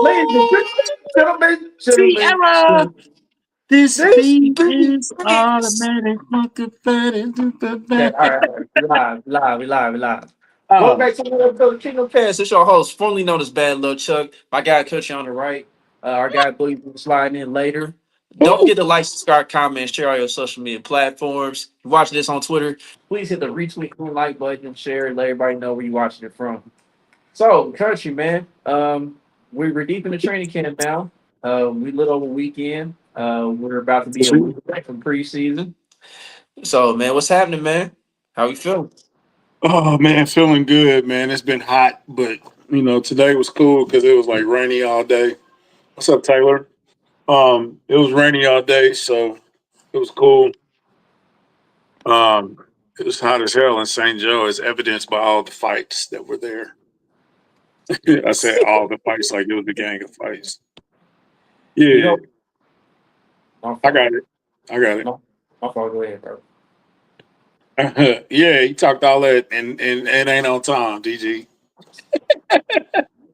Ladies and gentlemen, Sierra, this this beat beat is is. automatic. Okay, all right. We live. Welcome Oh, back to another episode of Kingdom Cast. It's your host, formerly known as Bad Lil Chuck. My guy, Coach, on the right. Our guy, Boogie, will be sliding in later. Don't ooh. forget to like, subscribe, comment, and share all your social media platforms. If you're watching this on Twitter, please hit the retweet and like button and share and let everybody know where you're watching it from. So, country man, we're deep in the training camp now. We lit over weekend. We're about to be a week away from preseason. So, man, what's happening, man? How you feeling? Oh man, feeling good, man. It's been hot, but today was cool because it was like rainy all day. What's up, Taylor? It was rainy all day, so it was cool. Um, it was hot as hell in St. Joe, as evidenced by all the fights that were there. I said all the fights like it was a gang of fights. You Yeah, know, my I fault. got it. I got it. My, my fault. Go ahead, bro. Yeah, he talked all that and ain't on time, DG.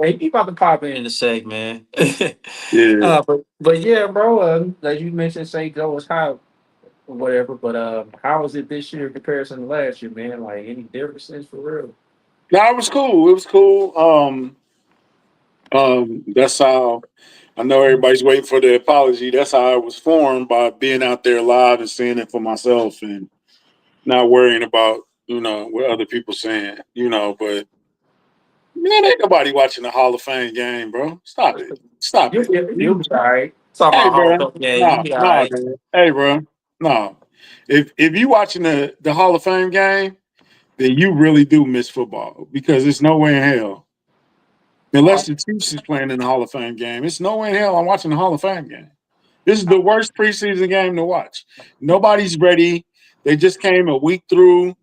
Hey, he about to pop in a sec, man. Yeah. But yeah, bro. As you mentioned, St. Joe was hot or whatever. But how is it this year in comparison to last year, man? Like any differences for real? No, it was cool. It was cool. That's how I know everybody's waiting for the apology. That's how I was formed by being out there live and seeing it for myself and not worrying about, what other people saying, but man, ain't nobody watching the Hall of Fame game, bro. Stop it. Stop it. You'll be all right. Talking Hey, about Hall bro. of Fame, yeah, you'll No, be all no, right. man. Hey, bro. No. If you watching the Hall of Fame game, then you really do miss football because it's no way in hell. Unless the Chiefs is playing in the Hall of Fame game, it's no way in hell I'm watching the Hall of Fame game. This is the worst preseason game to watch. Nobody's ready. They just came a week through.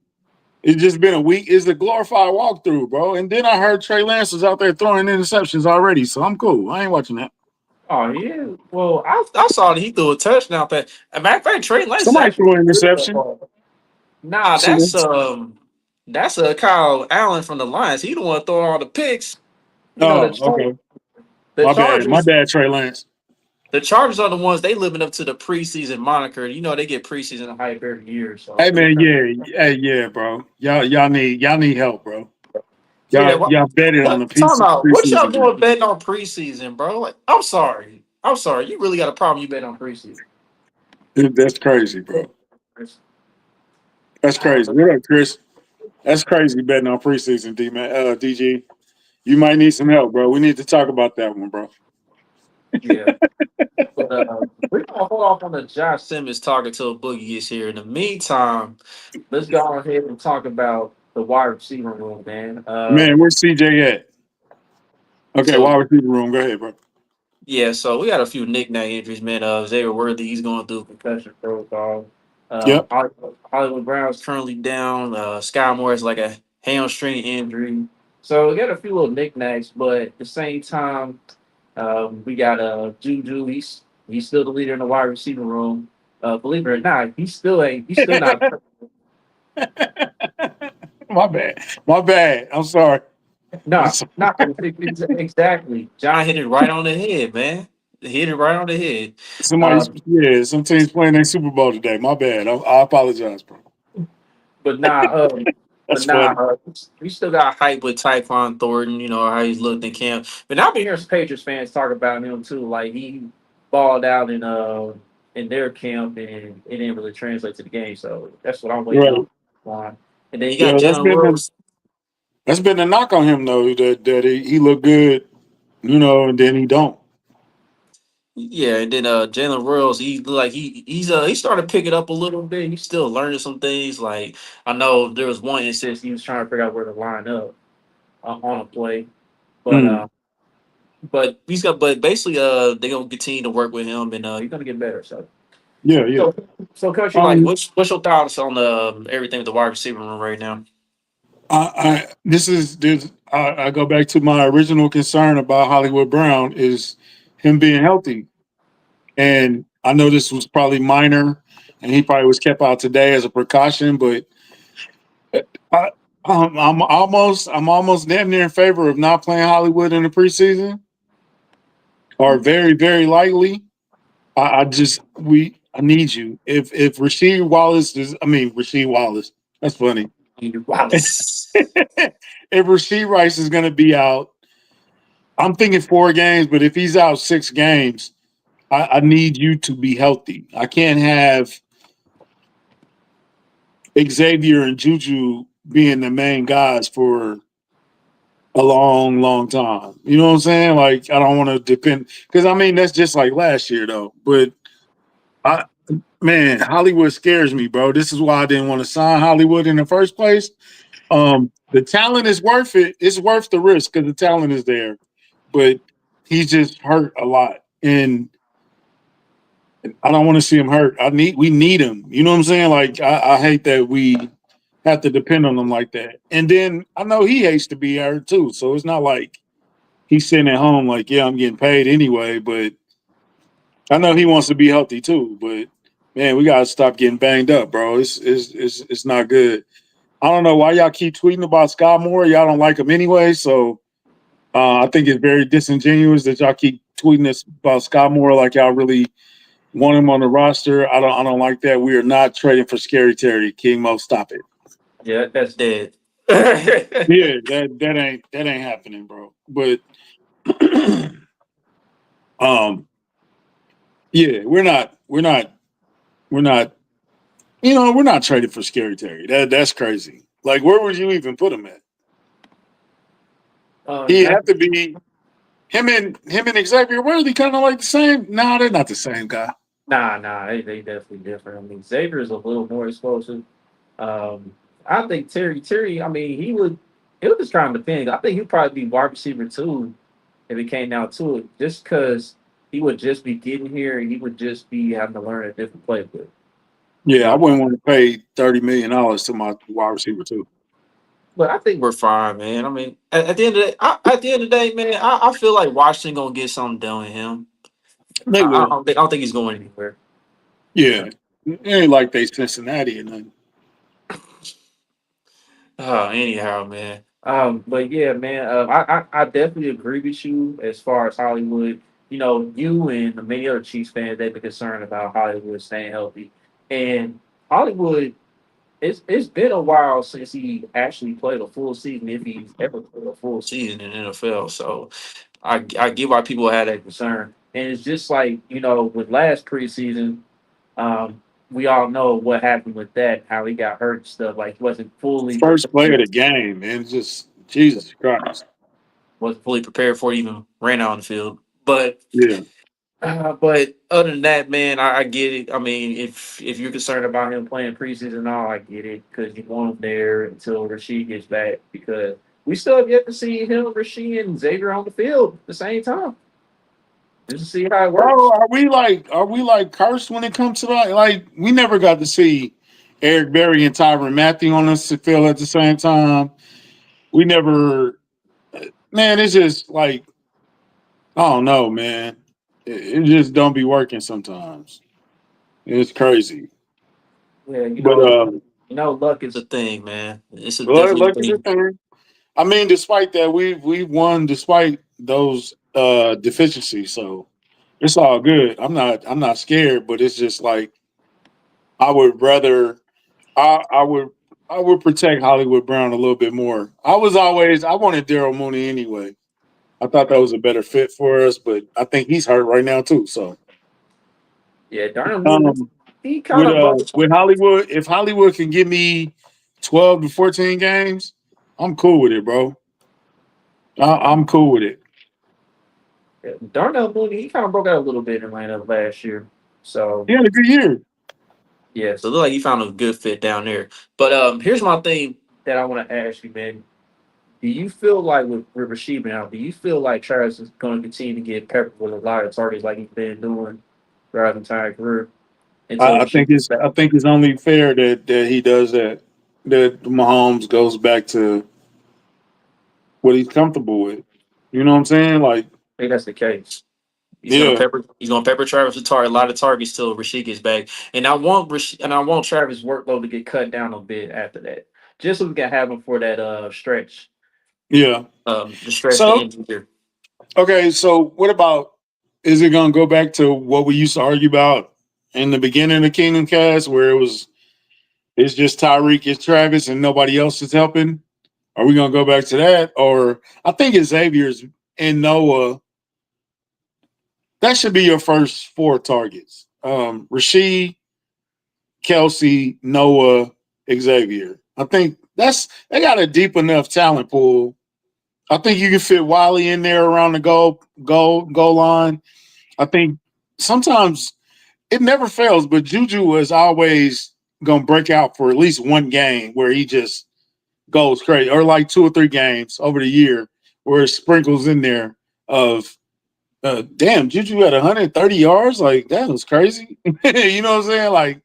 It's just been a week. It's a glorified walkthrough, bro. And then I heard Trey Lance is out there throwing interceptions already, so I'm cool. I ain't watching that. Oh yeah. Well, I saw that he threw a touchdown pass. As a matter of fact, Trey Lance is Somebody actually threw an pretty good at that interception. ball. Nah, So, that's Kyle Allen from the Lions. He the one throwing all the picks. You know oh, okay. The My bad. My Chargers. bad, Trey Lance. The Chargers are the ones they living up to the preseason moniker. You know they get preseason hype every year, so Hey they man, kind yeah, hey, yeah, bro. Y'all need help, bro. yeah. Y'all betted on the Talking about what y'all preseason doing game. betting on preseason, bro? Like, I'm sorry. You really got a problem. You bet on preseason. That's crazy, bro. That's Uh, crazy. What up, Chris? That's crazy betting on preseason, DG. You might need some help, bro. We need to talk about that one, bro. yeah. But we're gonna hold off on the Josh Simmons talking till Boogie gets here. In the meantime, let's go ahead and talk about the wide receiver room, man. Man, where's CJ at? Okay, So wide receiver room. Go ahead, bro. yeah, so we got a few nickname injuries, man. Xavier Worthy, he's going through concussion protocol. Yep. Hollywood Brown's currently down. Sky Moore is like a hamstring injury. So we got a few little knickknacks, but at the same time, we got Juju. He's still the leader in the wide receiver room. Believe it or not, he's still not. My bad. My bad. I'm sorry. I'm No, sorry. not exactly. John hit it right on the head, man. Hit it right on the head. Uh, Some teams playing their Super Bowl today. My bad. I apologize, bro. but nah, That's but nah, funny. we still got hype with Tyquan Thornton. You know how he's looked in camp. But I've been hearing some Patriots fans talk about him too. Like he balled out in their camp, and it didn't really translate to the game. So that's what I'm waiting Right. on. And then you got Yeah, Jalen Rose. that's been a knock on him though, that he looked good, and then he don't. Yeah, and then Jalen Rose, he look like he started picking up a little bit. He's still learning some things. Like I know there was one instance he was trying to figure out where to line up on a play, but Mm. uh, but basically they're gonna continue to work with him, and he's gonna get better. So Yeah, yeah. so so coach, you like Um, what's your thoughts on everything with the wide receiver room right now? I go back to my original concern about Hollywood Brown is him being healthy, and I know this was probably minor, and he probably was kept out today as a precaution, but I, I'm almost damn near in favor of not playing Hollywood in the preseason. or very, very likely, I need you. If Rasheed Wallace is, I mean Rasheed Wallace, that's funny. Wallace. If Rasheed Rice is going to be out, I'm thinking 4 games. But if he's out 6 games, I need you to be healthy. I can't have Xavier and Juju being the main guys for a long, long time. You know what I'm saying? Like I don't want to depend because I mean that's just like last year though. But I man, Hollywood scares me, bro. This is why I didn't want to sign Hollywood in the first place. The talent is worth it. It's worth the risk because the talent is there, but he's just hurt a lot, and I don't want to see him hurt. We need him. You know what I'm saying? Like I hate that we have to depend on him like that. And then I know he hates to be hurt too, so it's not like he's sitting at home like, yeah, I'm getting paid anyway. But I know he wants to be healthy too. But man, we gotta stop getting banged up, bro. It's not good. I don't know why y'all keep tweeting about Sky Moore. Y'all don't like him anyway, so I think it's very disingenuous that y'all keep tweeting us about Sky Moore like y'all really want him on the roster. I don't like that. We are not trading for Scary Terry. King Mo, stop it. Yeah, that's dead. Yeah, that ain't happening, bro. But yeah, we're not we're not trading for Scary Terry. That's crazy. Like where would you even put him at? He'd have to be him and Xavier Worthy kind of like the same. Nah, they're not the same guy. Nah, they definitely different. I mean, Xavier is a little more explosive. Um, I think Terry, I mean, it would just kind of depend. I think he'd probably be wide receiver too if it came down to it, just because he would just be getting here and he would just be having to learn a different playbook. You Yeah, I know, wouldn't want to pay $30 million to my wide receiver too. but I think we're fine, man. I mean, at the end of the day, at the end of the day, man, I feel like Washington gonna get something done with him. They will. I don't think he's going anywhere. Yeah, it ain't like they Cincinnati or nothing. Anyhow, man. But yeah, man. I definitely agree with you as far as Hollywood. You know, you and many other Chiefs fans they've been concerned about Hollywood staying healthy, and Hollywood. It's been a while since he actually played a full season, if he's ever played a full season in the NFL. So I get why people had that concern, and it's just like with last preseason. We all know what happened with that, how he got hurt and stuff. Like he First play of the game, man. Just Jesus Christ. wasn't fully prepared for it, even ran out on the field. But Yeah. but other than that, man, I get it. I mean, if you're concerned about him playing preseason and all, I get it because you want him there until Rasheed gets back because we still have yet to see him, Rasheed, and Xavier on the field at the same time. Just to see how it Bro, works. are we like cursed when it comes to that? Like we never got to see Eric Berry and Tyron Matthew on the field at the same time. We never man, it's just like I don't know, man. It just don't be working sometimes. It's crazy. Yeah, But luck is a thing, man. It's a definitely a look at the thing. thing. I mean, despite that, we've won despite those deficiencies. So it's all good. I'm not scared, but it's just like I would rather I would I would protect Hollywood Brown a little bit more. I wanted Daryl Mooney anyway. I thought that was a better fit for us, but I think he's hurt right now too. So Yeah, Darnell Mooney, um, he kind of broke. with Hollywood, if Hollywood can give me 12 to 14 games, I'm cool with it, bro. I'm cool with it. Darnell Mooney, he kind of broke out a little bit in Atlanta last year. So He had a good year. yeah, so it looked like he found a good fit down there. But here's my thing that I want to ask you, man. Do you feel like with Rasheed now, do you feel like Travis is going to continue to get peppered with a lot of targets like he's been doing throughout his entire career until Rasheed gets back? I think it's only fair that he does that. That Mahomes goes back to what he's comfortable with. You know what I'm saying? Like, I think that's the case. yeah, He's gonna pepper Travis with a lot of targets till Rasheed gets back. And I want Travis' workload to get cut down a bit after that. Just so we can have him for that stretch. yeah. The stretch the So end of the year. okay, so what about is it going to go back to what we used to argue about in the beginning of Kingdom Cast, where it's just Tyreek, it's Travis, and nobody else is helping? Are we going to go back to that? Or I think Xavier's and Noah, that should be your first 4 targets. Rasheed, Kelsey, Noah, Xavier. I think they got a deep enough talent pool. I think you can fit Wiley in there around the goal line. I think sometimes it never fails, but Juju is always gonna break out for at least one game where he just goes crazy, or like 2 or 3 games over the year where it sprinkles in there of damn, Juju had 130 yards. Like, that was crazy. You know what I'm saying? Like,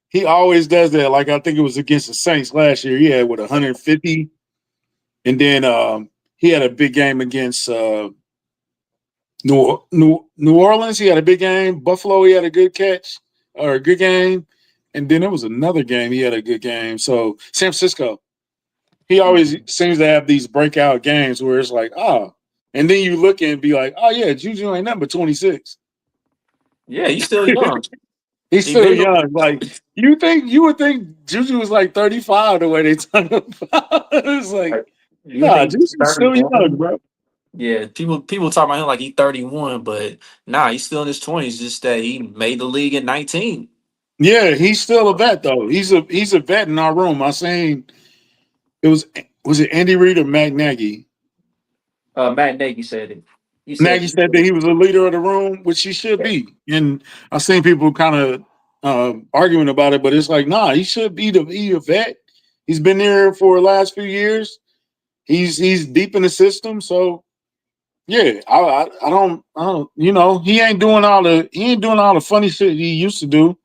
he always does that. Like, I think it was against the Saints last year. He had 150, and then he had a big game against New Orleans. He had a big game. Buffalo, he had a good catch or a good game, and then there was another game he had a good game. So San Francisco, he always seems to have these breakout games where it's like, oh, and then you look and be like, oh yeah, Juju ain't nothing but 26. Yeah, he's still young. He's still young. Like, you would think Juju was like 35 the way they talk about. It's like, nah, Juju's still young, bro. Yeah, people talk about him like he's 31, but nah, he's still in his 20s. Just that he made the league at 19. Yeah, he's still a vet though. He's a vet in our room. I seen was it Andy Reid or Matt Nagy? Matt Nagy said it. Nagy said that he was a leader of the room, which he should be. And I've seen people kind of arguing about it, but it's like, nah, he should be a vet. He's been there for the last few years. He's deep in the system, so yeah. I don't you know, he ain't doing all the funny shit he used to do.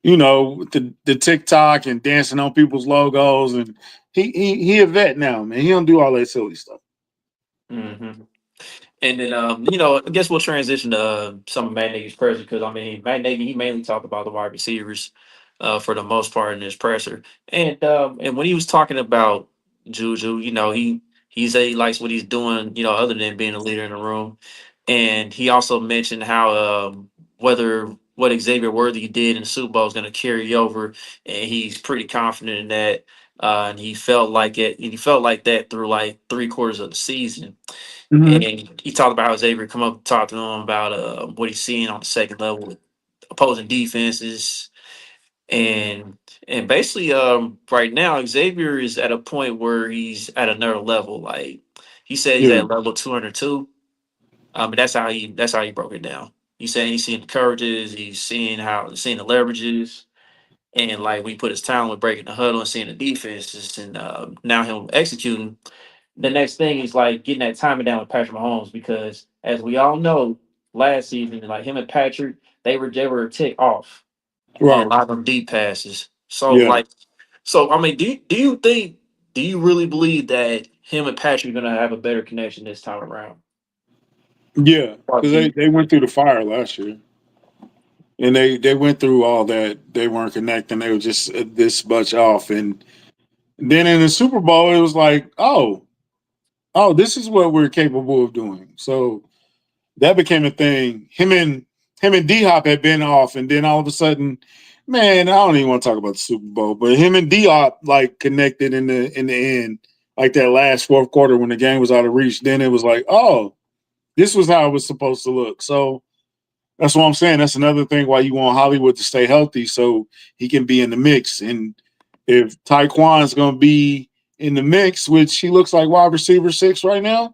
You know, the TikTok and dancing on people's logos, and he a vet now, man. He don't do all that silly stuff. Mm-hmm. And then, I guess we'll transition to some of Matt Nagy's presser because I mean, Matt Nagy he mainly talked about the wide receivers for the most part in his presser, and when he was talking about Juju, he said he likes what he's doing, other than being a leader in the room, and he also mentioned how whether what Xavier Worthy did in the Super Bowl is going to carry over, and he's pretty confident in that, and he felt like it. And he felt like that through like 3/4 of the season. Mm-hmm. And he talked about how Xavier come up and talk to him about what he's seeing on the second level with opposing defenses. And basically right now Xavier is at a point where he's at another level. Like he said he's Yeah. at level 202. But that's how he broke it down. He's saying he's seeing the coverages, he's seeing the leverages, and like we put his talent with breaking the huddle and seeing the defenses and now him executing. The next thing is like getting that timing down with Patrick Mahomes because as we all know, last season, like him and Patrick, they were a tick off on a Right. lot of them deep passes. So Yeah. like, I mean, do you really believe that him and Patrick are gonna have a better connection this time around? Yeah. Or Because do they went through the fire last year. And they went through all that. They weren't connecting. They were just this much off. And then in the Super Bowl, it was like, oh, this is what we're capable of doing. So that became a thing. Him and D Hop had been off, and then all of a sudden, man, I don't even want to talk about the Super Bowl, but him and D Hop like connected in the end, like that last fourth quarter when the game was out of reach. Then it was like, oh, this was how it was supposed to look. So that's what I'm saying. That's another thing why you want Hollywood to stay healthy so he can be in the mix. And if Tyquan's going to be in the mix, which he looks like wide receiver 6 right now,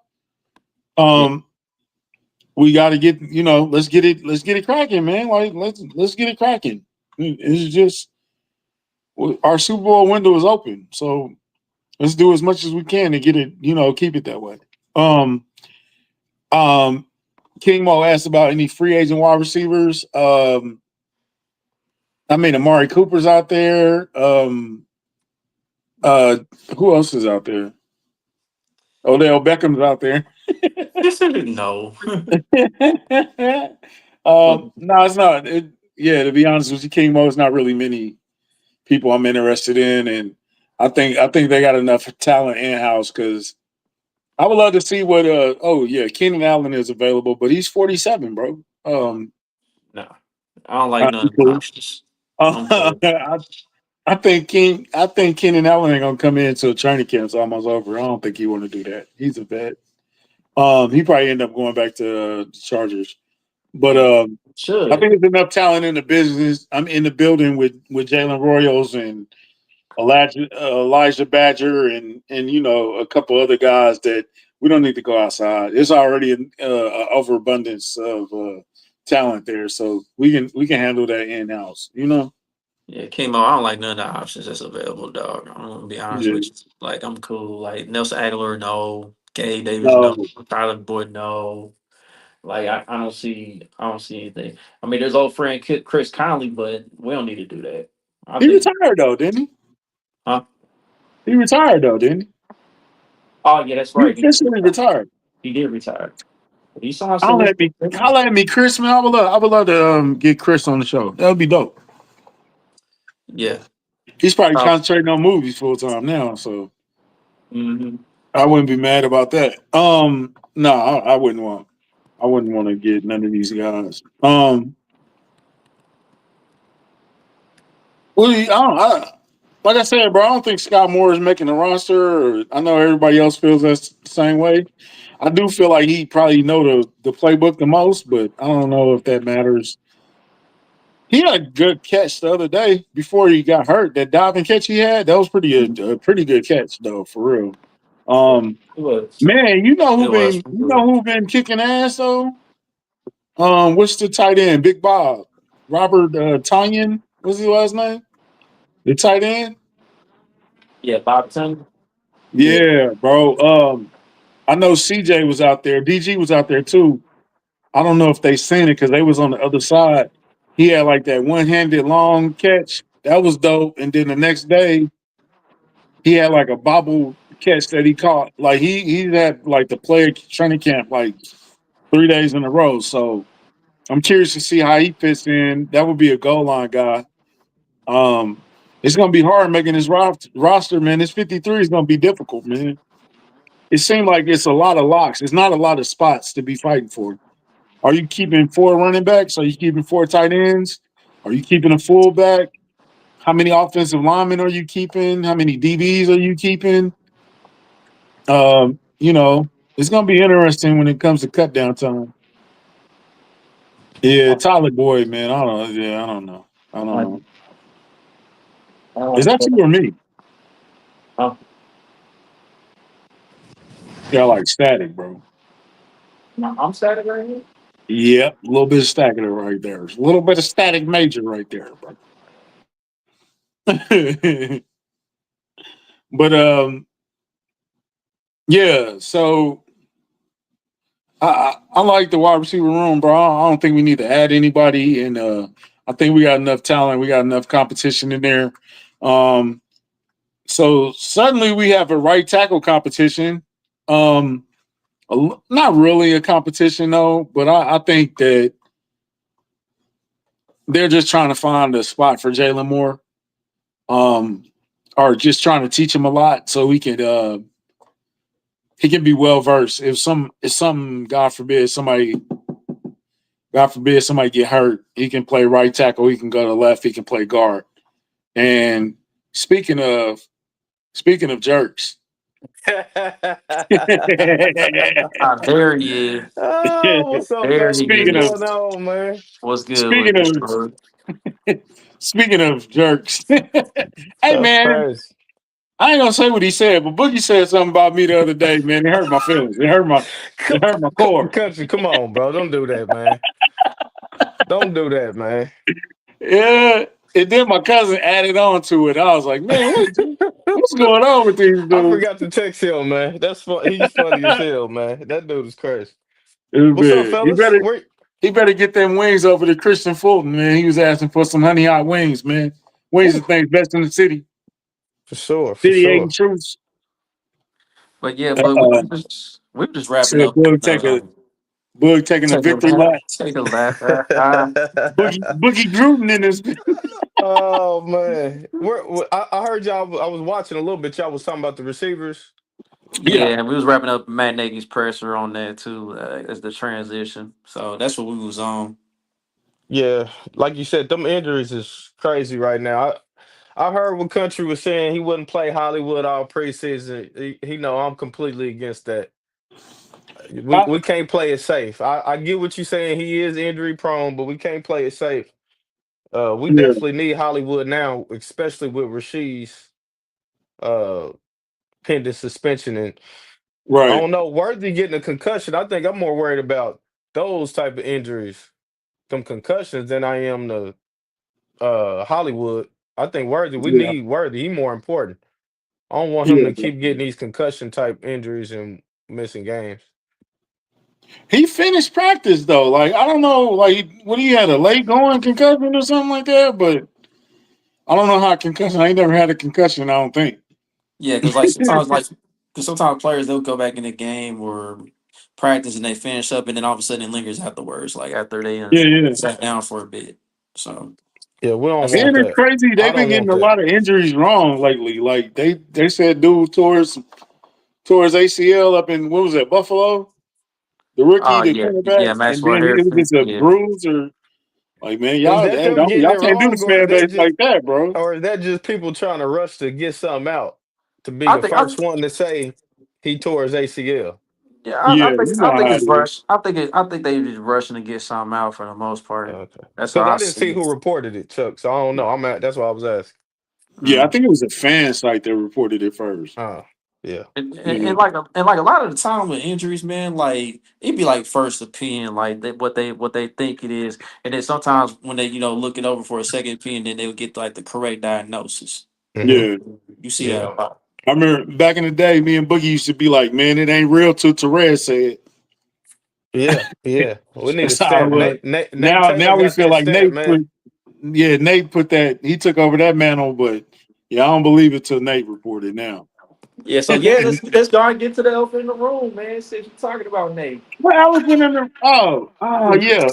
we got to get, let's get it cracking, man. Like let's get it cracking. It's just our Super Bowl window is open, so let's do as much as we can to get it, keep it that way. Um, King Mo asked about any free agent wide receivers. I mean, Amari Cooper's out there. Who else is out there? Odell Beckham's out there. no. No, it's not. To be honest with you, King Mo, it's not really many people I'm interested in, and I think they got enough talent in house because I would love to see what. Keenan Allen is available, but he's 47, bro. No, I don't like I'm none of the cool. options. I'm cool. I think Keenan Allen ain't gonna come in until training camp's almost over. I don't think he want to do that. He's a vet. He probably end up going back to the Chargers. But I Should. think there's enough talent in the business. I'm in the building with Jalen Royals and Elijah Badger and a couple other guys that we don't need to go outside. There's already an overabundance of talent there, so we can handle that in house. Yeah, chemo. I don't like none of the options that's available, dog. I'm gonna be honest Yeah. with you. Like, I'm cool. Like Nelson Aguilar, no. Gabe Davis, no. No, Tyler Boyd, no. Like, I don't see anything. I mean, there's old friend Chris Conley, but we don't need to do that. I he think, retired though, didn't he? huh? He retired though, didn't Oh yeah, that's he? He right. officially retired. He did retire. He signed still. Holla at me, Chris, man. I would love to get Chris on the show. That would be dope. Yeah. He's probably Oh, concentrating on movies full time now, so hmm I wouldn't be mad about that. No, I wouldn't want. I wouldn't want to get none of these guys. Well, like I said, bro, I don't think Scott Moore is making the roster. I know everybody else feels that the same way. I do feel like he probably know the playbook the most, but I don't know if that matters. He had a good catch the other day before he got hurt. That diving catch he had, that was a pretty good catch though, for real. Um, it was. Man, It was. who been kicking ass though? What's the tight end? Big Bob, Robert Tanyan. What's his last name? The tight end. Yeah, Bob Turner. Yeah. Yeah, bro. I know CJ was out there. DG was out there too. I don't know if they seen it because they was on the other side. He had like that one-handed long catch. That was dope. And then the next day, he had like a bobble catch that he caught. Like he had like the player training camp like 3 days in a row. So I'm curious to see how he fits in. That would be a goal line guy. It's gonna be hard making this roster, man. This 53 is gonna be difficult, man. It seems like it's a lot of locks. It's not a lot of spots to be fighting for. Are you keeping 4 running backs? Are you keeping 4 tight ends? Are you keeping a fullback? How many offensive linemen are you keeping? How many DBs are you keeping? It's gonna be interesting when it comes to cut down time. Yeah, Tyler Boyd, man. I don't know. Yeah, I don't know. I don't know. Is that you or me? Oh, Yeah, like static, bro. no, I'm static right here. Yep, a little bit of static right there. A little bit of static major right there, bro. But yeah. So I like the wide receiver room, bro. I don't think we need to add anybody, and I think we got enough talent. We got enough competition in there. So suddenly we have a right tackle competition. Not really a competition though, but I think that they're just trying to find a spot for Jalen Moore, or just trying to teach him a lot so he can be well versed. If God forbid somebody get hurt, he can play right tackle, he can go to left, he can play guard. And speaking of jerks, There he is. Oh, what's up, There baby? he What's speaking of is. going on, man? What's good with speaking this, of bro? speaking of jerks, hey That's man, crazy. I ain't gonna say what he said, but Boogie said something about me the other day, man. It hurt my feelings. It hurt my core. Country, come on, bro. Don't do that, man. Don't do that, man. Yeah. And then my cousin added on to it. I was like, man, what's going on with these I dudes? forgot to text him, man. That's fun. He's funny as hell, man. That dude is crazy. It What's up, bad. fellas? Where? He better get them wings over to Christian Fulton, man. He was asking for some honey hot wings, man. Wings Ooh, are things best in the city. for sure, for City sure. ain't truths. But yeah, but Uh, we were just wrapping Said up. Bug taking a Take a victory laugh. lap. Take a laugh. Boogie Gruden in this. Oh man, I heard y'all. I was watching a little bit. Y'all was talking about the receivers. Yeah, Yeah, we was wrapping up Matt Nagy's presser on that too as the transition. So that's what we was on. Yeah, like you said, them injuries is crazy right now. I heard what Country was saying he wouldn't play Hollywood all preseason. He know I'm completely against that. I, We can't play it safe. I get what you're saying. He is injury prone, but we can't play it safe. We yeah, definitely need Hollywood now, especially with Rasheed's uh pending suspension. And I right. don't know, Worthy getting a concussion. I think I'm more worried about those type of injuries, them concussions, than I am the Hollywood. I think Worthy, we Yeah, need Worthy. He more important. I don't want him yeah. to keep getting these concussion type injuries and missing games. He finished practice though. Like I don't know, like what he had a late going concussion or something like that. But I don't know how concussion. I ain't never had a concussion. I don't think. Yeah, because sometimes players they'll go back in the game or practice and they finish up and then all of a sudden it lingers afterwards, like after they Yeah, yeah. sat down for a bit. So Yeah, we don't that's want And it's that. crazy. I They've been don't getting want a that. lot of injuries wrong lately. Like they said, dude towards ACL up in what was that Buffalo? The rookie, oh the yeah, cornerback, and Maxwell then it was Harrison. just a Yeah. bruise or like man, Is y'all that hey, them don't getting y'all it can't do wrong, this fan base like that, bro. or is that just people trying to rush to get something out to be I the think I first one to say he tore his ACL? yeah, Yeah, you know I think how it it's is. rushed. I think they just rushing to get something out for the most part. Okay, That's how because I I didn't see see it. who reported it, Chuck. So I don't know. That's why I was asking. Yeah, I Mm. think it was a fan site that reported it first. Yeah. Yeah, And like a lot of the time with injuries, man, like it'd be like first opinion, like what they think it is, and then sometimes when they look it over for a second opinion, then they'll get like the correct diagnosis. Hmm. yeah. You see that Yeah. a lot. I remember back in the day, me and Boogie used to be like, man, it ain't real till Therese said Yeah. Yeah. We it. need a That's how it stamp. was. Nate Taylor Now we got feel that like stamp, man. Nate put that he took over that mantle, but yeah, I don't believe it till Nate reported now. Yeah, so yeah, let's go and get to the elephant in the room, man. Since you're talking about Nate. What elephant in the yeah.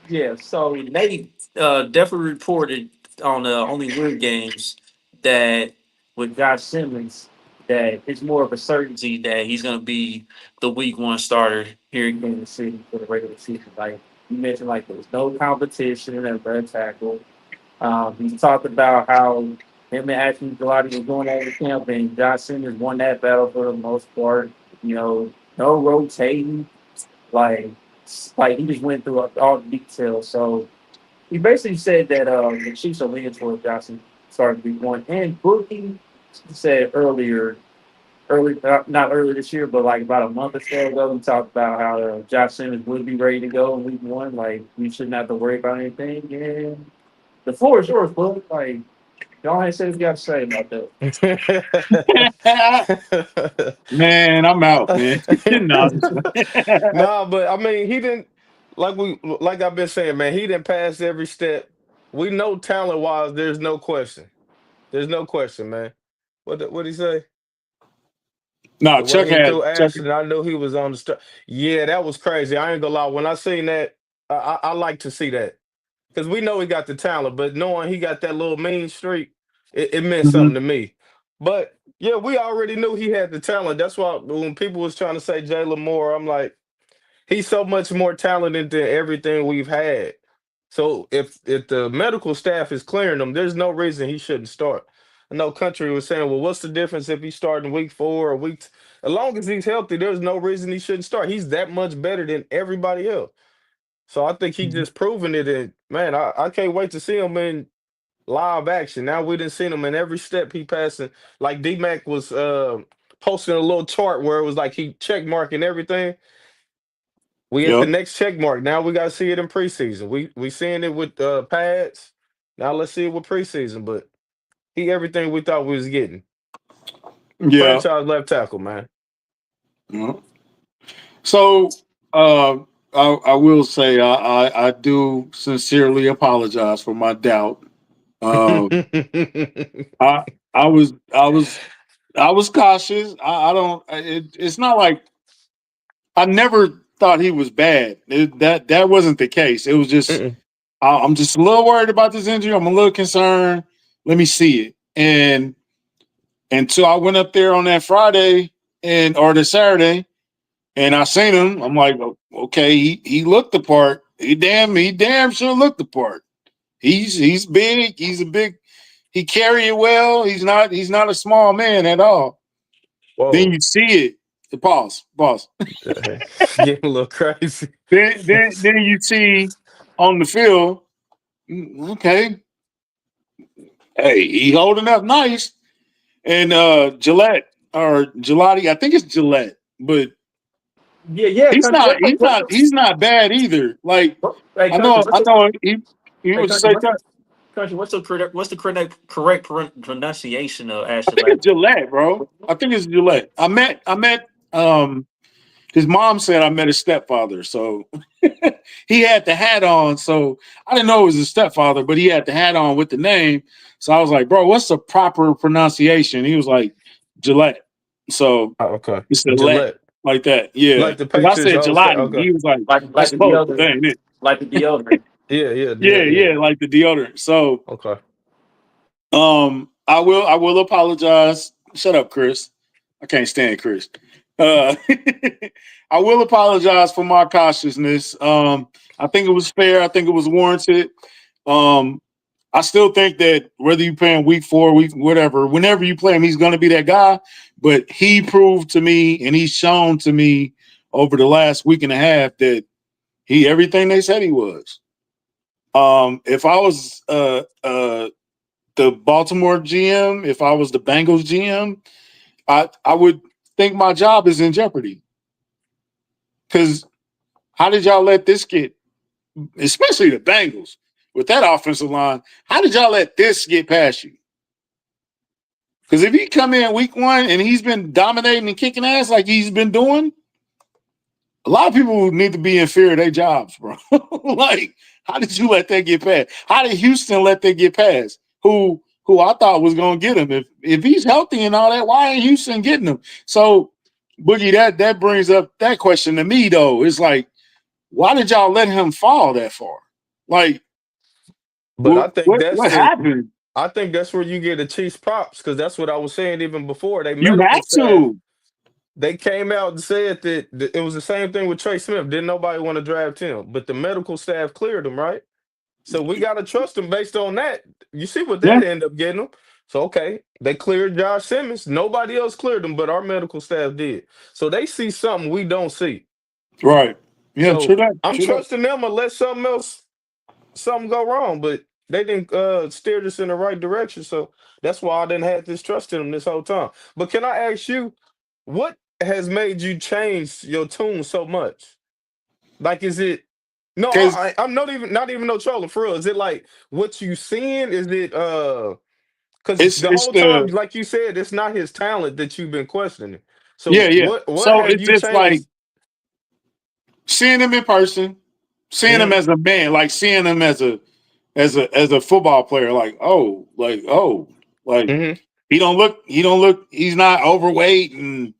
Yeah, so Nate definitely reported on the only win games that with Josh Simmons that it's more of a certainty that he's going to be the week one starter here in Kansas City for the regular season. Like you mentioned, like there was no competition at red tackle. He talked about how him and Ashton Gillotte was going over camp and Josh Simmons won that battle for the most part. No rotating like, like he just went through all the details. So he basically said that the Chiefs are leaning toward Johnson starting to be one. And Bookie said not earlier this year, but like about a month or so ago, he talked about how Josh Simmons would be ready to go in week one. Like we shouldn't have to worry about anything. And the floor is yours, Book. Like y'all ain't said what you got to say about that. Man, I'm out, man. No, I'm just Nah, but I mean, he didn't like I've been saying, man. He didn't pass every step. We know talent wise, there's no question. There's no question, man. What he say? no, The way Chuck he had threw Chuck. Ashton, I knew he was on the start. Yeah, that was crazy. I ain't gonna lie. When I seen that, I like to see that because we know he got the talent, but knowing he got that little mean streak, it meant something Mhm. to me. But yeah, we already knew he had the talent. That's why when people was trying to say Jalen Moore, I'm like, he's so much more talented than everything we've had. So if the medical staff is clearing him, there's no reason he shouldn't start. I know Country was saying, well, what's the difference if he's starting week 4 or as long as he's healthy, there's no reason he shouldn't start. He's that much better than everybody else. So I think he just proven it. And man, I can't wait to see him in live action. Now we didn't see him in every step he passing. Like D Mac was posting a little chart where it was like he check marking everything. We at the Yep. next check mark. Now we gotta see it in preseason. We seeing it with pads. Now let's see it with preseason. But he everything we thought we was getting. Yeah. Franchise left tackle, man. Yep. So I will say I do sincerely apologize for my doubt. Um, I I was cautious. I don't. It's not like I never thought he was bad. That wasn't the case. It was just Mm-mm. I'm just a little worried about this injury. I'm a little concerned. Let me see it. And so I went up there on that Friday or the Saturday, and I seen him. I'm like, okay, he looked the part. He damn sure looked the part. He's big. He carry it well. He's not a small man at all. Whoa. Then you see it. Pause. Getting a little crazy. Then you see on the field, okay, hey, he holding up nice. And Gillette or Gelati, I think it's Gillette, but Yeah. he's not bad either. Like Hey, I know he was Country, say what's the correct pronunciation of I Ashton? think it's Gillette, bro. I think it's Gillette. I met his mom said I met his stepfather, so he had the hat on. So I didn't know it was his stepfather, but he had the hat on with the name. So I was like, bro, what's the proper pronunciation? He was like, Gillette. So Okay. it's Gillette like that. Yeah. Like the I Patriots said always say, Gelati. okay. He was like Like the deodorant. Like the deodorant. Yeah, like the deodorant. So okay. I will apologize. Shut up, Chris. I can't stand Chris. I will apologize for my cautiousness. I think it was fair. I think it was warranted. I still think that whether you play him week 4, week whatever, whenever you play him, he's going to be that guy. But he proved to me, and he's shown to me over the last week and a half that he everything they said he was. If I was the Baltimore GM, if I was the Bengals GM, I would think my job is in jeopardy. Because how did y'all let this get, especially the Bengals, with that offensive line, how did y'all let this get past you? Because if he come in week 1 and he's been dominating and kicking ass like he's been doing, a lot of people need to be in fear of their jobs, bro. Like, how did you let that get past? How did Houston let that get past? Who I thought was going to get him. If he's healthy and all that, why ain't Houston getting him? So, Boogie, that brings up that question to me, though. It's like, why did y'all let him fall that far? Like, but I think what happened? I think that's where you get the Chiefs props, because that's what I was saying even before. They You medical have staff, to. they came out and said that it was the same thing with Trey Smith. Didn't nobody want to draft him, but the medical staff cleared him, right? So we got to trust him based on that. You see what that ended up getting him. So, okay, they cleared Josh Simmons. Nobody else cleared him, but our medical staff did. So they see something we don't see. Right. Yeah, So true that. I'm trusting them unless something go wrong, but they didn't steer us in the right direction. So that's why I didn't have this trust in them this whole time. But can I ask you, what has made you change your tune so much? Like, is it no? I'm not even no trolling for real. Is it like what you seeing? Is it because the whole time, like you said, it's not his talent that you've been questioning. So yeah. what So have it's you just changed? like seeing him in person, seeing him as a man, like seeing him as a football player, like he don't look, he's not overweight and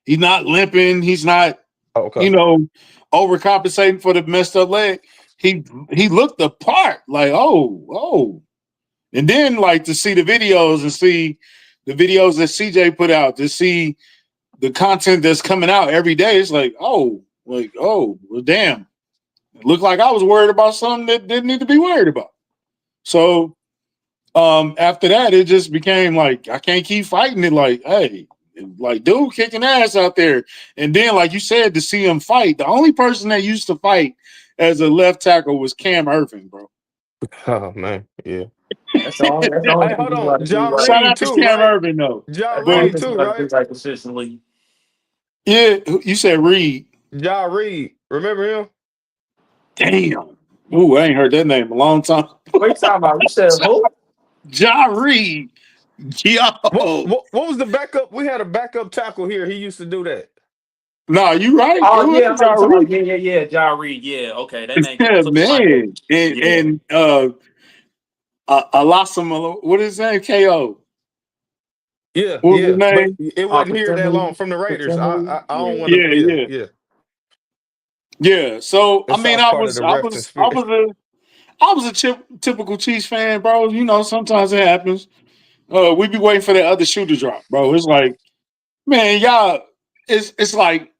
he's not limping, he's not overcompensating for the messed up leg. He looked the part, like and then like to see the videos and see the videos that CJ put out, to see the content that's coming out every day, it's like, well, damn. It looked like I was worried about something that didn't need to be worried about. So after that, it just became like, I can't keep fighting it. Like, hey, like, dude kicking ass out there. And then, like you said, to see him fight, the only person that used to fight as a left tackle was Cam Irvin, bro. Oh, man. Yeah. That's all. That's all. Hey, hold on. Ja Shout Reed out to too, Cam right? Irvin, though. Ja Reed too, right? Like consistently. Yeah, you said Reed. Ja Reed. Remember him? Damn. Ooh, I ain't heard that name in a long time. What are you talking about? You said who? Ja Reed. Yo. What was the backup? We had a backup tackle here. He used to do that. No, you right. Oh yeah, Ja Reed. yeah. Ja Reed. Yeah, okay. That name Yeah, looks like man. it. And Alassamo, what is his name? KO. Yeah, What was his but name? it wasn't here that long from the Raiders. I don't want to. Yeah. Yeah. So I That's mean, all I part of was the I ref was I conspiracy. was a typical Chiefs fan, bro. You know, sometimes it happens. We be waiting for that other shoe to drop, bro. It's like, man, y'all. it's like,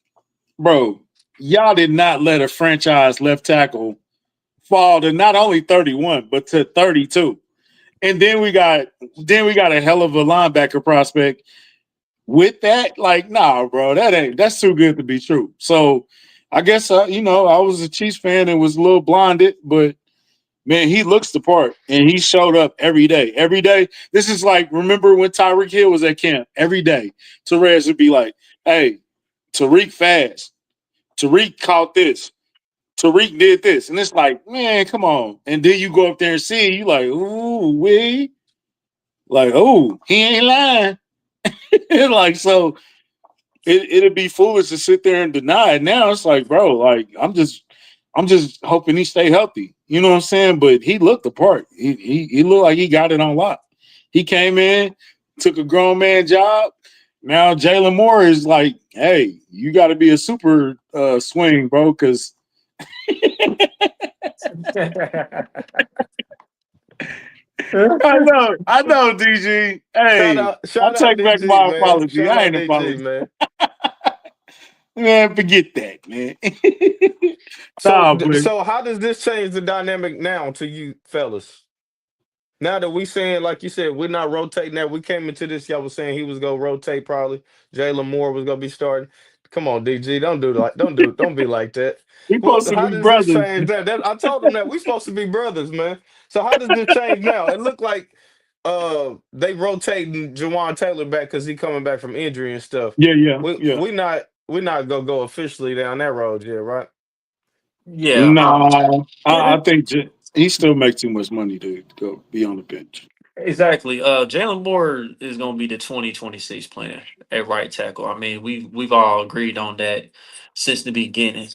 bro, y'all did not let a franchise left tackle fall to not only 31 but to 32. And then we got a hell of a linebacker prospect with that. Like, nah, bro, that's too good to be true. So I guess I was a Chiefs fan and was a little blinded, but man, he looks the part and he showed up every day. Every day. This is like, remember when Tyreek Hill was at camp? Every day, Therese would be like, hey, Tariq fast. Tariq caught this. Tariq did this. And it's like, man, come on. And then you go up there and see, you like, ooh, wee. Like, oh, he ain't lying. Like, so it'd be foolish to sit there and deny it. Now it's like, bro, like I'm just hoping he stay healthy. You know what I'm saying? But he looked the part. He looked like he got it on lock. He came in, took a grown man job. Now Jalen Moore is like, hey, you got to be a super swing, bro, because I know, DG. Hey, I'll Shout out take back DG, my man. apology. Shout I out ain't DG, apology. man. Man, forget that, man. So, Nah, but so how does this change the dynamic now to you fellas? Now that we saying, like you said, we're not rotating that. We came into this, y'all was saying he was gonna rotate probably. Jalen Moore was gonna be starting. Come on, DG, don't be like that. we Well, supposed to how be does this brothers. change that? I told them that we supposed to be brothers, man. So how does this change now? It looked like they rotating Jawan Taylor back because he coming back from injury and stuff. Yeah. We not gonna go officially down that road yet, right? Yeah. No, I Yeah, think he still makes too much money to go be on the bench. exactly. Jalen Moore is going to be the 2026 plan at right tackle. I mean, we've all agreed on that since the beginning.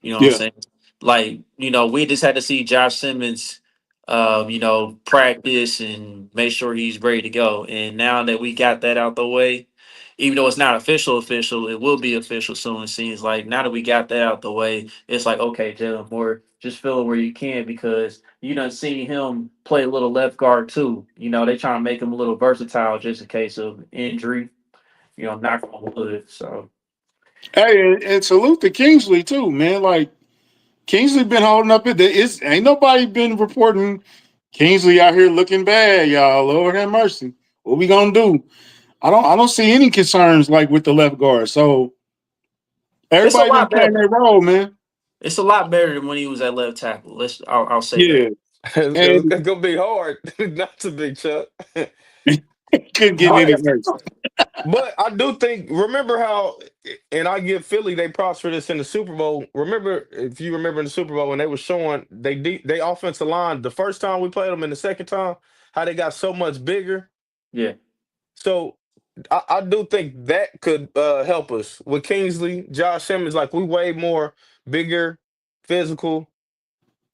You know what I'm Yeah, saying? Like, we just had to see Josh Simmons, practice and make sure he's ready to go. And now that we got that out the way, even though it's not official, it will be official soon. It seems like now that we got that out the way, it's like, okay, Jalen Moore, just fill it where you can because you done seen him play a little left guard too. They trying to make him a little versatile just in case of injury. Knock on wood. So hey, and salute to Kingsley too, man. Like Kingsley been holding up it. It's ain't nobody been reporting Kingsley out here looking bad, y'all. Lord have mercy. What we gonna do? I don't see any concerns like with the left guard. So it's a everybody been lot playing better. their role, man. It's a lot better than when he was at left tackle. I'll say Yeah, that. It's and gonna be hard not to be Chuck. couldn't get Oh any yeah. worse. But I do think, remember how, and I give Philly they props for this in the Super Bowl. Remember, if you remember in the Super Bowl when they were showing they offensive line the first time we played them and the second time, how they got so much bigger. Yeah. So I do think that could help us with Kingsley, Josh Simmons. Like we way more bigger, physical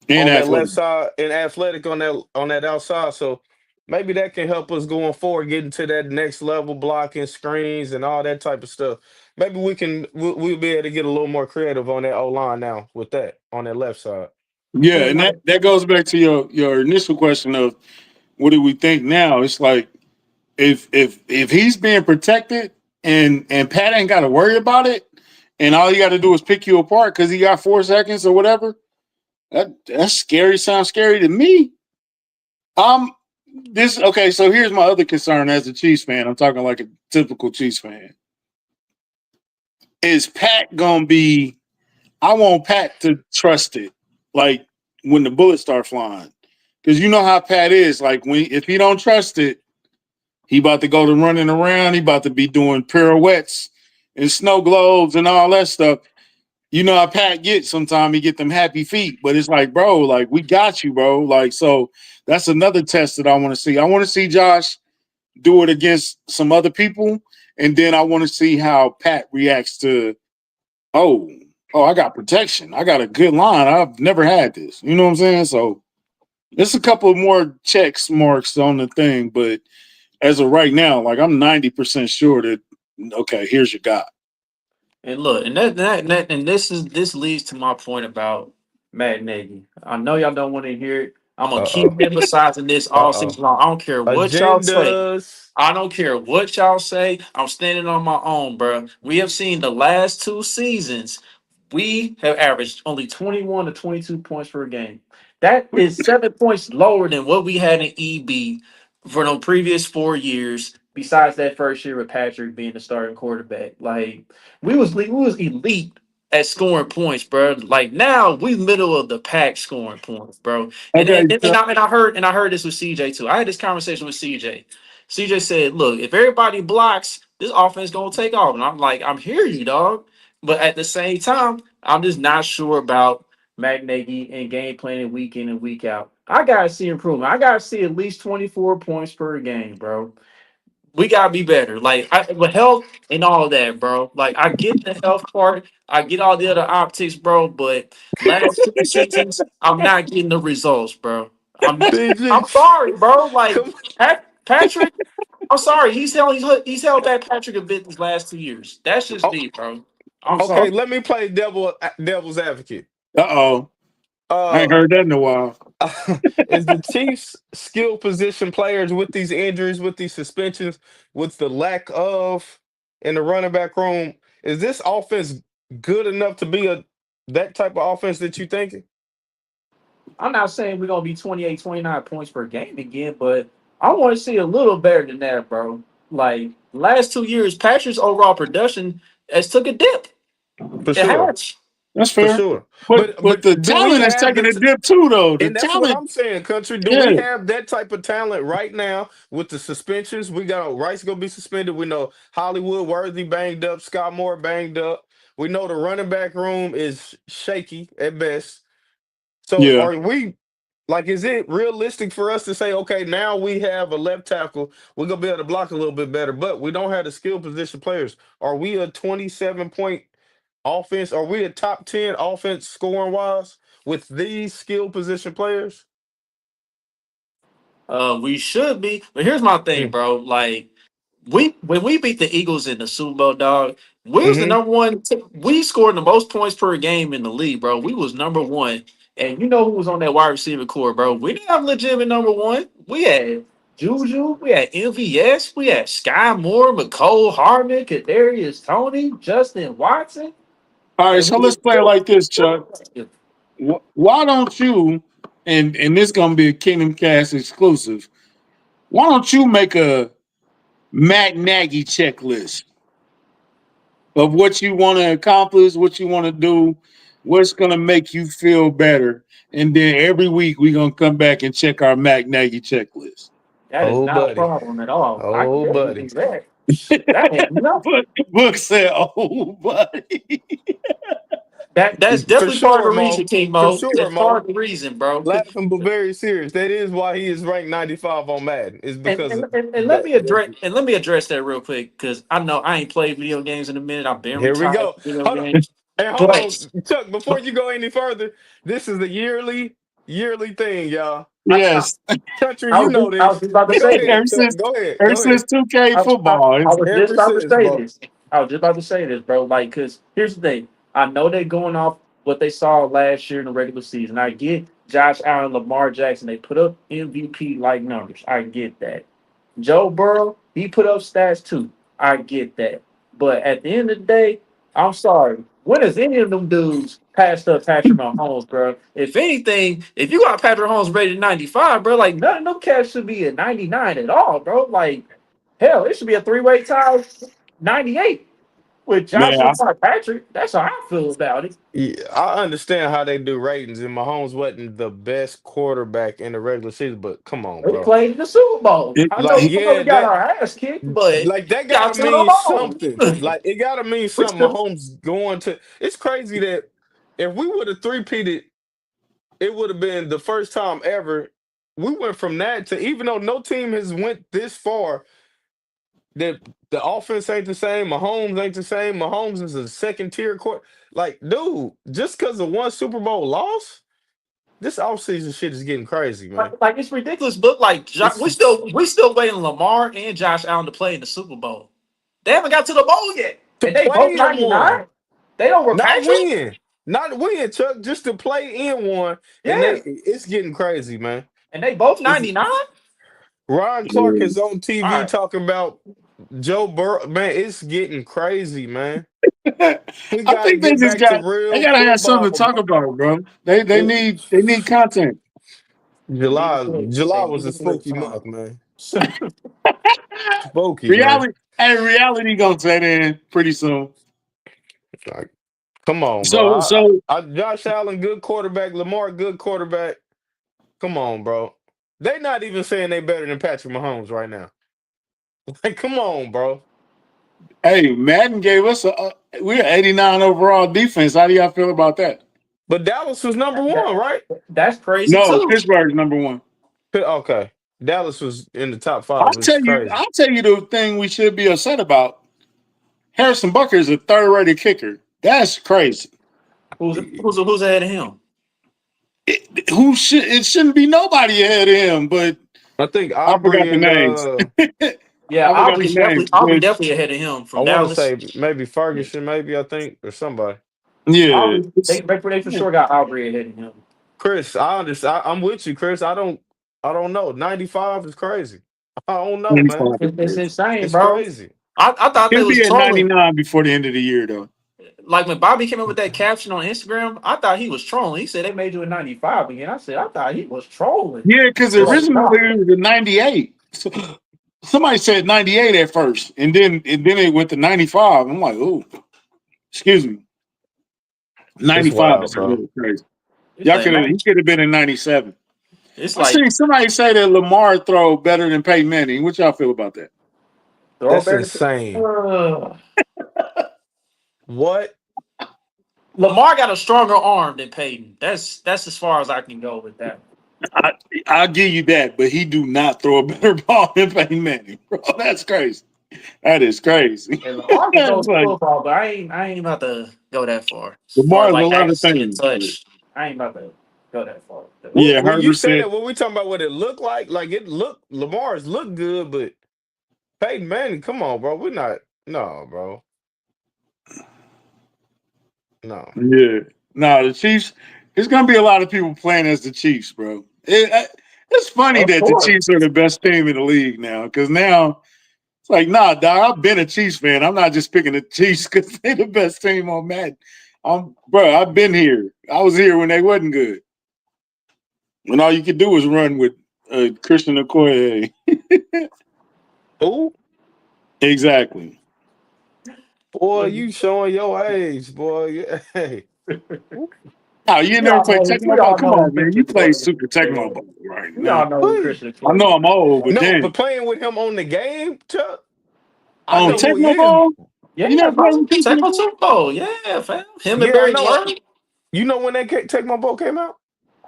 And on that left athletic. side and athletic on that outside. So maybe that can help us going forward, getting to that next level, blocking screens and all that type of stuff. Maybe we'll be able to get a little more creative on that O line now with that on that left side. Yeah, And and like, that goes back to your initial question of what do we think now? It's like if he's being protected and Pat ain't got to worry about it, and all you got to do is pick you apart because he got 4 seconds or whatever. That's scary. Sounds scary to me. Um, this okay. So here's my other concern as a Chiefs fan. I'm talking like a typical Chiefs fan. Is Pat gonna be? I want Pat to trust it, like when the bullets start flying, because you know how Pat is. Like if he don't trust it, he about to go to running around. He about to be doing pirouettes and snow globes and all that stuff. You know how Pat gets sometimes he get them happy feet, but it's like, bro, like we got you, bro. Like, so that's another test that I want to see. I want to see Josh do it against some other people, and then I want to see how Pat reacts to, oh, I got protection. I got a good line. I've never had this. You know what I'm saying? So there's a couple of more checks marks on the thing, but as of right now, like I'm 90% sure that okay, here's your guy. and look, and this leads to my point about Matt Nagy. I know y'all don't want to hear it, I'm gonna keep Uh-oh. emphasizing this all Uh-oh. season long. I don't care what y'all say. Agendas. I don't care what y'all say. I'm standing on my own, bro. We have seen the last 2 seasons. We have averaged only 21 to 22 points per game. That is 7 points lower than what we had in EB for the previous 4 years. Besides that first year with Patrick being the starting quarterback, like we was elite at scoring points, bro. Like now we middle of the pack scoring points, bro. And Okay, then, and I heard this with CJ too. I had this conversation with CJ. CJ said, "Look, if everybody blocks, this offense gonna take off." And I'm like, "I'm hearing you, dog." But at the same time, I'm just not sure about Matt Nagy and game planning week in and week out. I gotta see improvement. I gotta see at least 24 points per game, bro. We gotta be better. Like with health and all that, bro. Like I get the health part, I get all the other optics, bro. But last 2 seasons, I'm not getting the results, bro. I'm PG. sorry, bro. Like Come Patrick, I'm sorry. He's held back Patrick a bit these last 2 years. That's just on. me, bro. I'm Okay, sorry. let me play devil's advocate. uh-oh. I ain't Uh, heard that in a while. is the Chiefs skill position players with these injuries, with these suspensions, with the lack of in the running back room, is this offense good enough to be a that type of offense that you thinking? I'm not saying we're gonna be 28, 29 points per game again, but I want to see a little better than that, bro. Like last 2 years, Patrick's overall production has took a dip. For It sure, has. That's for fair. sure. But the Do we talent is have taking a dip too, though. The and that's what talent, I'm saying, country. Do yeah, we have that type of talent right now with the suspensions? We got Rice gonna be suspended. We know Hollywood Worthy banged up, Scott Moore banged up. We know the running back room is shaky at best. So yeah. are we like is it realistic for us to say, okay, now we have a left tackle, we're gonna be able to block a little bit better, but we don't have the skill position players. Are we a 27-point offense? Are we a top 10 offense scoring wise with these skill position players? We should be, but here's my thing, Mm. bro. Like when we beat the Eagles in the Super Bowl, dog, we was the Hmm. number one. We scored the most points per game in the league, bro. We was number one, and you know who was on that wide receiver core, bro? We didn't have legitimate number one. We had Juju, we had MVS, we had Sky Moore, McCole Hardman, Kadarius Tony, Justin Watson, All right, and so we let's play it like this, Chuck. Why don't you, and this gonna be a Kingdom Cast exclusive, why don't you make a Matt Nagy checklist of what you want to accomplish, what you want to do, what's gonna make you feel better, and then every week we're gonna come back and check our Matt Nagy checklist. that is Oh, not a buddy. problem at all. I can Oh, definitely buddy. do that. That ain't nothing. Book said, "Oh, buddy." That's For definitely part of sure, the reason, Mo. King For Mo. sure, That's part Mo. of the reason, bro. 'Cause Laughing but very serious. That is why he is ranked 95 on Madden. Is And, because and, of and, and let that. me address that real quick because I know I ain't played video games in a minute. I've been Here we retired go. from video Hold on. games, Hey, hold but, on, Chuck. Before but you go any further, this is the yearly thing, y'all. I, Yes, Country, I you was know just, I was this. just about to Go say this. ever ahead, Chuck. since Go ahead. ever Go ahead. since 2K football, I was just Ever about to since, say Mo. this. I was just about to say this, bro. Like, because here's the thing. I know they're going off what they saw last year in the regular season. I get Josh Allen, Lamar Jackson. They put up MVP like numbers. I get that. Joe Burrow, he put up stats too. I get that. But at the end of the day, I'm sorry. When has any of them dudes passed up Patrick Mahomes, bro? If anything, if you got Patrick Mahomes rated 95, bro, like none of them cats should be at 99 at all, bro. Like, hell, it should be a three-way tie 98 with man. Josh Lamar Patrick. That's how I feel about it. Yeah, I understand how they do ratings, and Mahomes wasn't the best quarterback in the regular season, but come on, We bro. played in the Super Bowl. It, I know Like, we yeah, got that our ass kicked, but like that got gotta to the mean bowl. something. Like it gotta mean we something. still Mahomes going to. It's crazy that if we would have three-peated, it would have been the first time ever. We went from that to even though no team has went this far, that the offense ain't the same. Mahomes ain't the same. Mahomes is a second tier court. Like, dude, just because of one Super Bowl loss, this offseason shit is getting crazy, man. like it's ridiculous. But like It's we still waiting Lamar and Josh Allen to play in the Super Bowl. They haven't got to the bowl yet, to and they both play in one, 99. They over not Patrick. win. Not to win, Chuck, just to play in one. And Yeah, it's getting crazy, man. and they both It's, 99. Ron Clark Yeah. is on All TV right. talking about Joe Burrow. Man, it's getting crazy, man. We I got to think they get just back to got they real gotta have football, something to talk bro. about, bro. They need content. July They need was to a put spooky some. month, man. Spooky, man. Reality gonna set in pretty soon. Like, come on, bro. So Josh Allen, good quarterback. Lamar, good quarterback. Come on, bro. They not even saying they better than Patrick Mahomes right now. Like, come on, bro. hey, Madden gave us we're 89 overall defense. How do y'all feel about that? But Dallas was number one, That, right? that's crazy No, too. Pittsburgh's number one. Okay. Dallas was in the top five, which is crazy. I'll tell you the thing we should be upset about. Harrison Bucker is a third-rated kicker. That's crazy. Who's ahead of him? It shouldn't be nobody ahead of him, but I think I forgot Aubrey the and names. Yeah, I forgot the names. Aubrey definitely ahead of him I from want to Dallas. say maybe Ferguson, maybe I think, or somebody. Yeah. Aubrey, they for sure got Aubrey ahead of him. Chris, I understand. I'm with you, Chris. I don't know. 95 is crazy. I don't know, man. 25 is It's crazy. insane, It's bro. crazy. I thought they He'll was be at trolling. 99 before the end of the year, though. Like when Bobby came up with that caption on Instagram, I thought he was trolling. He said they made you a 95 again. I said I thought he was trolling. Yeah, because Like, originally it was a 98. So, somebody said 98 at first, and then it went to 95. I'm like, oh, excuse me. It's 95 wild, is a bro. little crazy. it's like, He could have been in 97. it's I like seen somebody say that Lamar throw better than Peyton Manning. What y'all feel about that? throw That's better. insane. What? Lamar got a stronger arm than Peyton. That's as far as I can go with that. I'll give you that, but he do not throw a better ball than Peyton Manning, bro. That's crazy. That is crazy. And Lamar can throw That's like football, but I ain't about to go that far. As far Lamar as is a like lot of accuracy and things. touch, I ain't about to go that far. Yeah, When you Herbert say said that, when we talking about what it looked like it looked Lamar's look good, but Peyton Manning, come on, bro. We're not. No, bro. No. yeah. No, the Chiefs. There's gonna be a lot of people playing as the Chiefs, bro. It's funny Of that the course. Chiefs are the best team in the league now, because now it's like, nah, dog. I've been a Chiefs fan. I'm not just picking the Chiefs because they're the best team on Madden. Bro, I've been here. I was here when they wasn't good. When all you could do was run with Christian Okoye. Who? Exactly. Boy, you showing your age, boy. Yeah. Hey. Oh, you We never all played know. Tecmo We Ball? all Come know who on, man. You Christian play Corey Super Tecmo is. Ball right We all now. know who What? Christian I Corey know I'm old, but No, then but playing with him on the game, Chuck. I on know who he Tecmo is. Ball, Yeah, you never played bro. with Christian Tecmo Okoye? Tuco. Yeah, fam. Him and Yeah, I Barry know. Clark. You know when that Take My Boat came out?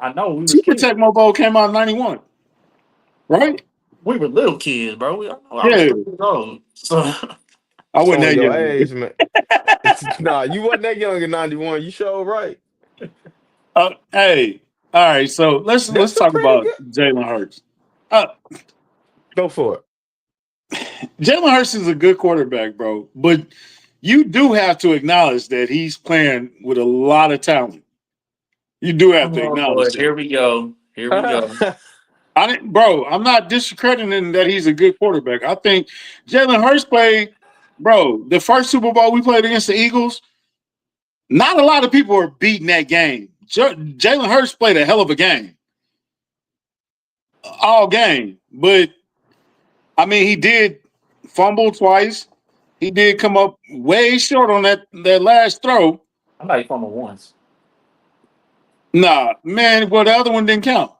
I know we was Super kids. Tecmo Ball came out in '91, right? We were little kids, bro. I was Yeah, 3 years old. So I wasn't Showing that your young. age, man. Nah, you wasn't that young in 91. You sure right. Hey, all right. So let's That's a talk pretty about good. Jalen Hurts. Uh, Go for it. Jalen Hurts is a good quarterback, bro, but you do have to acknowledge that he's playing with a lot of talent. You do have to oh acknowledge boy, that. here we go. Here we go. I'm not discrediting that he's a good quarterback. I think Jalen Hurts played, bro, the first Super Bowl we played against the Eagles, not a lot of people are beating that game. Jalen Hurts played a hell of a game. All game. But, I mean, he did fumble twice. He did come up way short on that last throw. I'm not from once. Nah, man, well, the other one didn't count.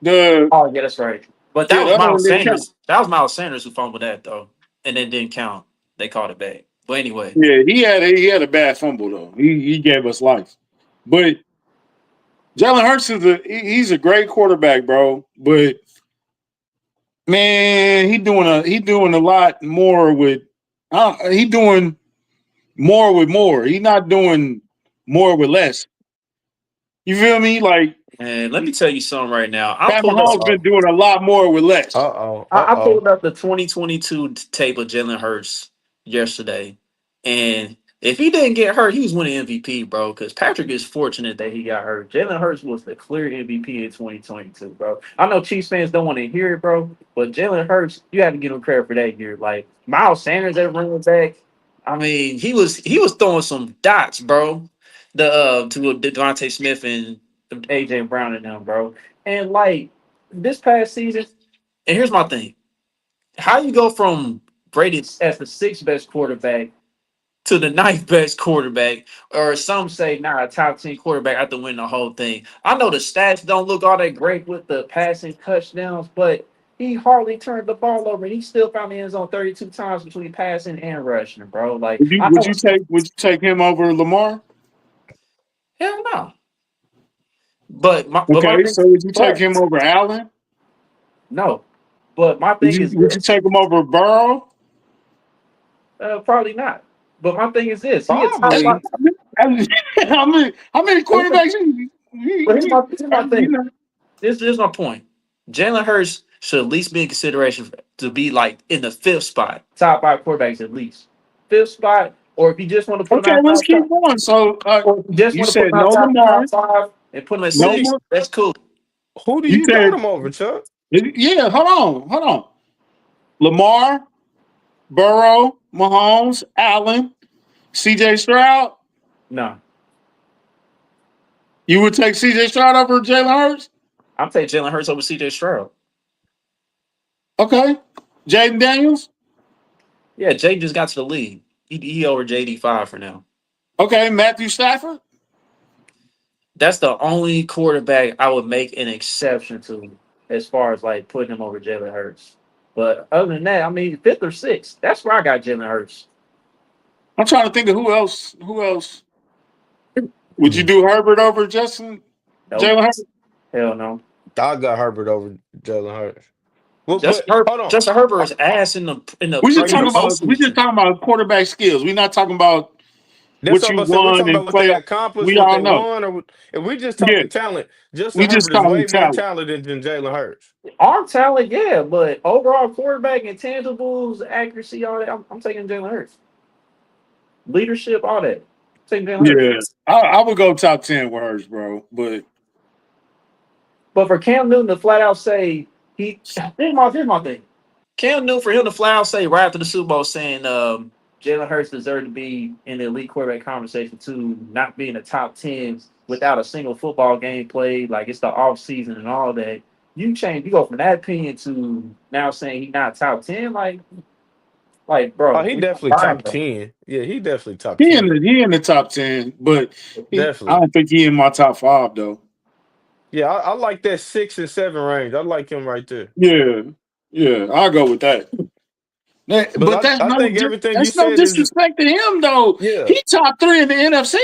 The Oh yeah, that's right. But that Yeah, was the other one Miles didn't count. Sanders. That was Miles Sanders who fumbled that though, and then didn't count. They called it back. But anyway, Yeah, he had a bad fumble though. He gave us life. But Jalen Hurts he's a great quarterback, bro. But man, he doing a lot more with he doing more with more. He's not doing more with less. You feel me? Like and let me tell you something right now. I Pat pulled up. Mahomes been doing a lot more with less. Uh-oh. I Uh-oh. pulled up the 2022 tape of Jalen Hurts yesterday, and If he didn't get hurt, he was winning MVP, bro. Because Patrick is fortunate that he got hurt. Jalen Hurts was the clear MVP in 2022, bro. I know Chiefs fans don't want to hear it, bro, but Jalen Hurts, you have to give him credit for that year. Like Miles Sanders at running back, I mean, he was throwing some dots, bro. To Devontae Smith and AJ Brown and them, bro. And like this past season, and here's my thing: how you go from Brady as the sixth best quarterback to the ninth best quarterback, or some say, a top 10 quarterback after winning the whole thing. I know the stats don't look all that great with the passing touchdowns, but he hardly turned the ball over. And he still found the end zone 32 times between passing and rushing, bro. Like, Would you I would know, you take would you take him over Lamar? hell no. But my Okay, thing, so would you take but him over Allen? no. But my Would thing you is would you this. take him over Burrow? Probably not. But my thing is this. He a top Hey, five. Probably. how many But quarterbacks here's my you thing. know? This is my point. Jalen Hurts should at least be in consideration to be like in the fifth spot, top five quarterbacks at least, fifth spot. Or if you just want to put him Okay, let's keep outside, going. So or if you just you want to put said him no outside the Lamar, top five and put him at Who do no you, six, more. that's cool. who do You you got said him over, Chuck? yeah. Hold on. Lamar, Burrow, Mahomes, Allen, C.J. Stroud. No, You would take C.J. Stroud over Jalen Hurts? I'm taking Jalen Hurts over CJ Stroud. Okay. Jaden Daniels? Yeah, Jay just got to the league. He over JD5 for now. Okay. Matthew Stafford? That's the only quarterback I would make an exception to as far as like putting him over Jalen Hurts. But other than that, I mean, fifth or sixth, that's where I got Jalen Hurts. I'm trying to think of who else. Who else? Would you do Herbert over Justin? Nope. Jalen Hurts? Hell no. I got Herbert over Jalen Hurts. Well, Justin but Herbert, hold on. Justin Herbert is ass in the We just talking regular about we just postseason. talking about quarterback skills. We're not talking about That's what what I'm you about to say. We're won talking in about what they playoff. accomplished, We what all they know. won, or if we just Yeah. talking talent, We Justin just Herbert is talking way more talent. talented than Jalen Hurts. Arm talent, yeah, but overall quarterback intangibles, accuracy, all that, I'm taking Jalen Hurts. Leadership, all that. I'm taking Jalen Hurts. Yeah. I would go top 10 with hers, bro. But But for Cam Newton to flat out say here's my thing. Cam Newton, for him to flat out say right after the Super Bowl saying Jalen Hurts deserved to be in the elite quarterback conversation to not be in the top 10 without a single football game played, like it's the off season and all that. You go from that opinion to now saying he's not top 10, like Oh, bro, he we definitely fine, top bro. 10. Yeah, he definitely top he in 10. the top 10, but I Definitely. don't think he in my top 5 though. Yeah, I like that 6 and 7 range. I like him right there. Yeah. Yeah, I'll go with that. But But I think everything you that's no said is disrespect to him though. yeah. He top 3 in the NFC.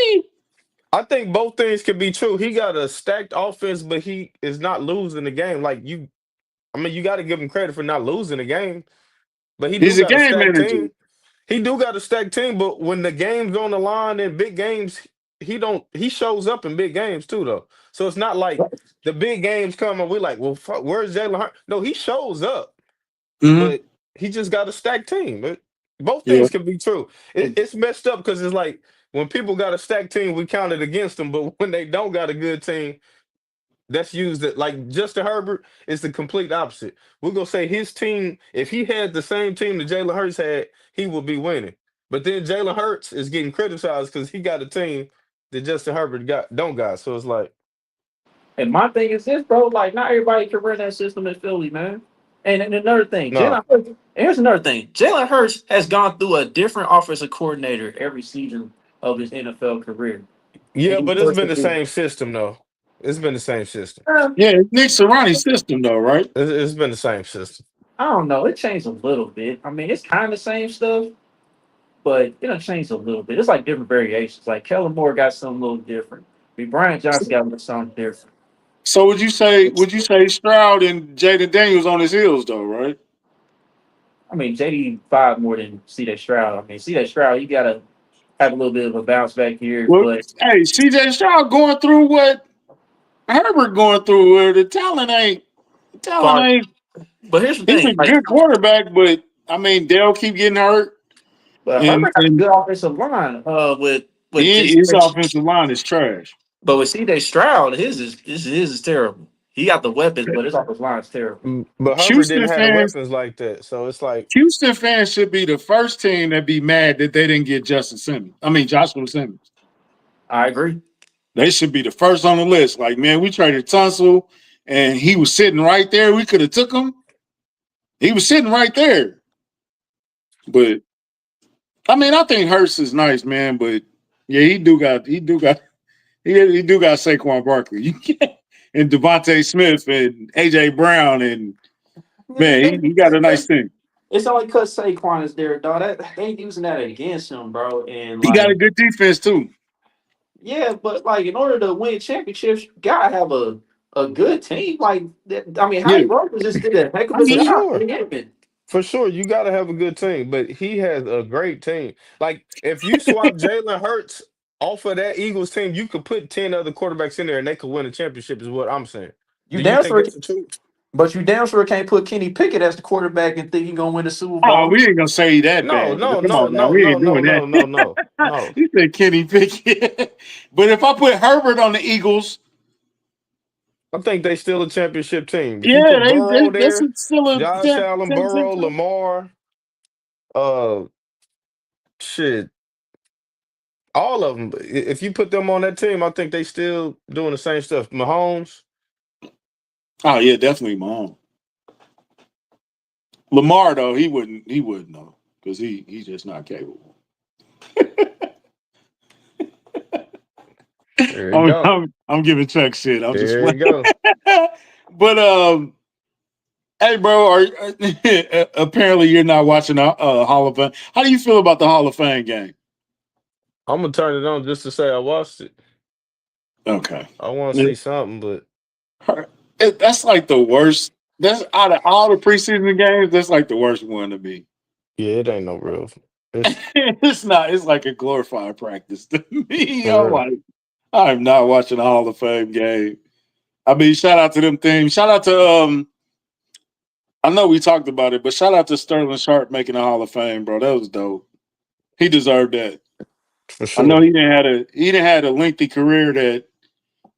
I think both things can be true. He got a stacked offense, but he is not losing the game. I mean, you got to give him credit for not losing the game. But he do He's a got a game stacked manager. team. He do got a stacked team, but when the game's on the line in big games, he shows up in big games too though. So it's not like the big games come and we're like, well, fuck, where's Jalen Hurts? No, he shows up, Hmm. but he just got a stacked team. But both Yeah. things can be true. It's messed up because it's like when people got a stacked team, we count it against them, but when they don't got a good team, that's used it like Justin Herbert is the complete opposite. We're gonna say his team, if he had the same team that Jalen Hurts had, he would be winning. But then Jalen Hurts is getting criticized because he got a team that Justin Herbert don't got. So it's like, And my thing is this, bro. Like, not everybody can run that system in Philly, man. And another thing, no. Jalen Hurts. And here's another thing: Jalen Hurts has gone through a different offensive coordinator every season of his NFL career. And Yeah, he but it's been the persevered. same system though. It's been the same system. Yeah, it's Nick Sirianni's system though, right? It's been the same system. I don't know. It changed a little bit. I mean, it's kind of the same stuff, but it done changed a little bit. It's like different variations. Like Kellen Moore got something a little different. I mean, Brian Johnson got something different. So would you say Stroud and Jaden Daniels on his heels though, right? I mean, JD5 more than C.J. Stroud. I mean, C.J. Stroud, you gotta have a little bit of a bounce back here, Well, but hey, CJ Stroud going through what Herbert going through, where the talent far. ain't. But here's the He's a thing, like, good quarterback, but I mean, Dale keep getting hurt. But And Herbert got a good offensive line. With his offensive line is trash. but with C.J. Stroud, his is terrible. He got the weapons, but his offensive line is terrible. But Herbert Houston didn't have fans, weapons like that, so it's like Houston fans should be the first team that be mad that they didn't get Joshua Simmons. I agree. They should be the first on the list. Like, man, we traded Tunsil, and he was sitting right there. We could have took him. He was sitting right there. But I mean, I think Hurts is nice, man. But yeah, he do got Saquon Barkley. You can't, and Devontae Smith and AJ Brown, and man, he got a nice thing. It's only because Saquon is there, dog. They ain't using that against him, bro. And He got a good defense too. yeah, but like in order to win championships, you gotta have a good team. Like that, I mean, Howie Roseman just did a heck of a job. For sure, you got to have a good team, but he has a great team. Like if you swap Jalen Hurts off of that Eagles team, you could put 10 other quarterbacks in there and they could win a championship. Is what I'm saying. You damn sure, but you damn sure can't put Kenny Pickett as the quarterback and think he's gonna win the Super Bowl. Oh, we ain't gonna say that. No. We ain't doing that. No. You said Kenny Pickett, but if I put Herbert on the Eagles, I think they still a championship team. If yeah, you put Burrow there, still a Josh Allen, Burrow, Lamar, shit, all of them. If you put them on that team, I think they still doing the same stuff. Mahomes. Oh yeah, definitely Mahomes. Lamar though, he wouldn't know because he's just not capable. I'm giving Chuck shit. I'm just playing. There you go. But hey, bro, apparently you're not watching Hall of Fame. How do you feel about the Hall of Fame game? I'm gonna turn it on just to say I watched it. Okay. I want to see something, but that's like the worst. That's out of all the preseason games. That's like the worst one to me. Yeah, it ain't no real. It's not. It's like a glorified practice to me. I'm not watching a Hall of Fame game. I mean, shout out to them things. Shout out to I know we talked about it, but shout out to Sterling Sharp making a Hall of Fame, bro. That was dope. He deserved that. For sure. I know he didn't have a lengthy career that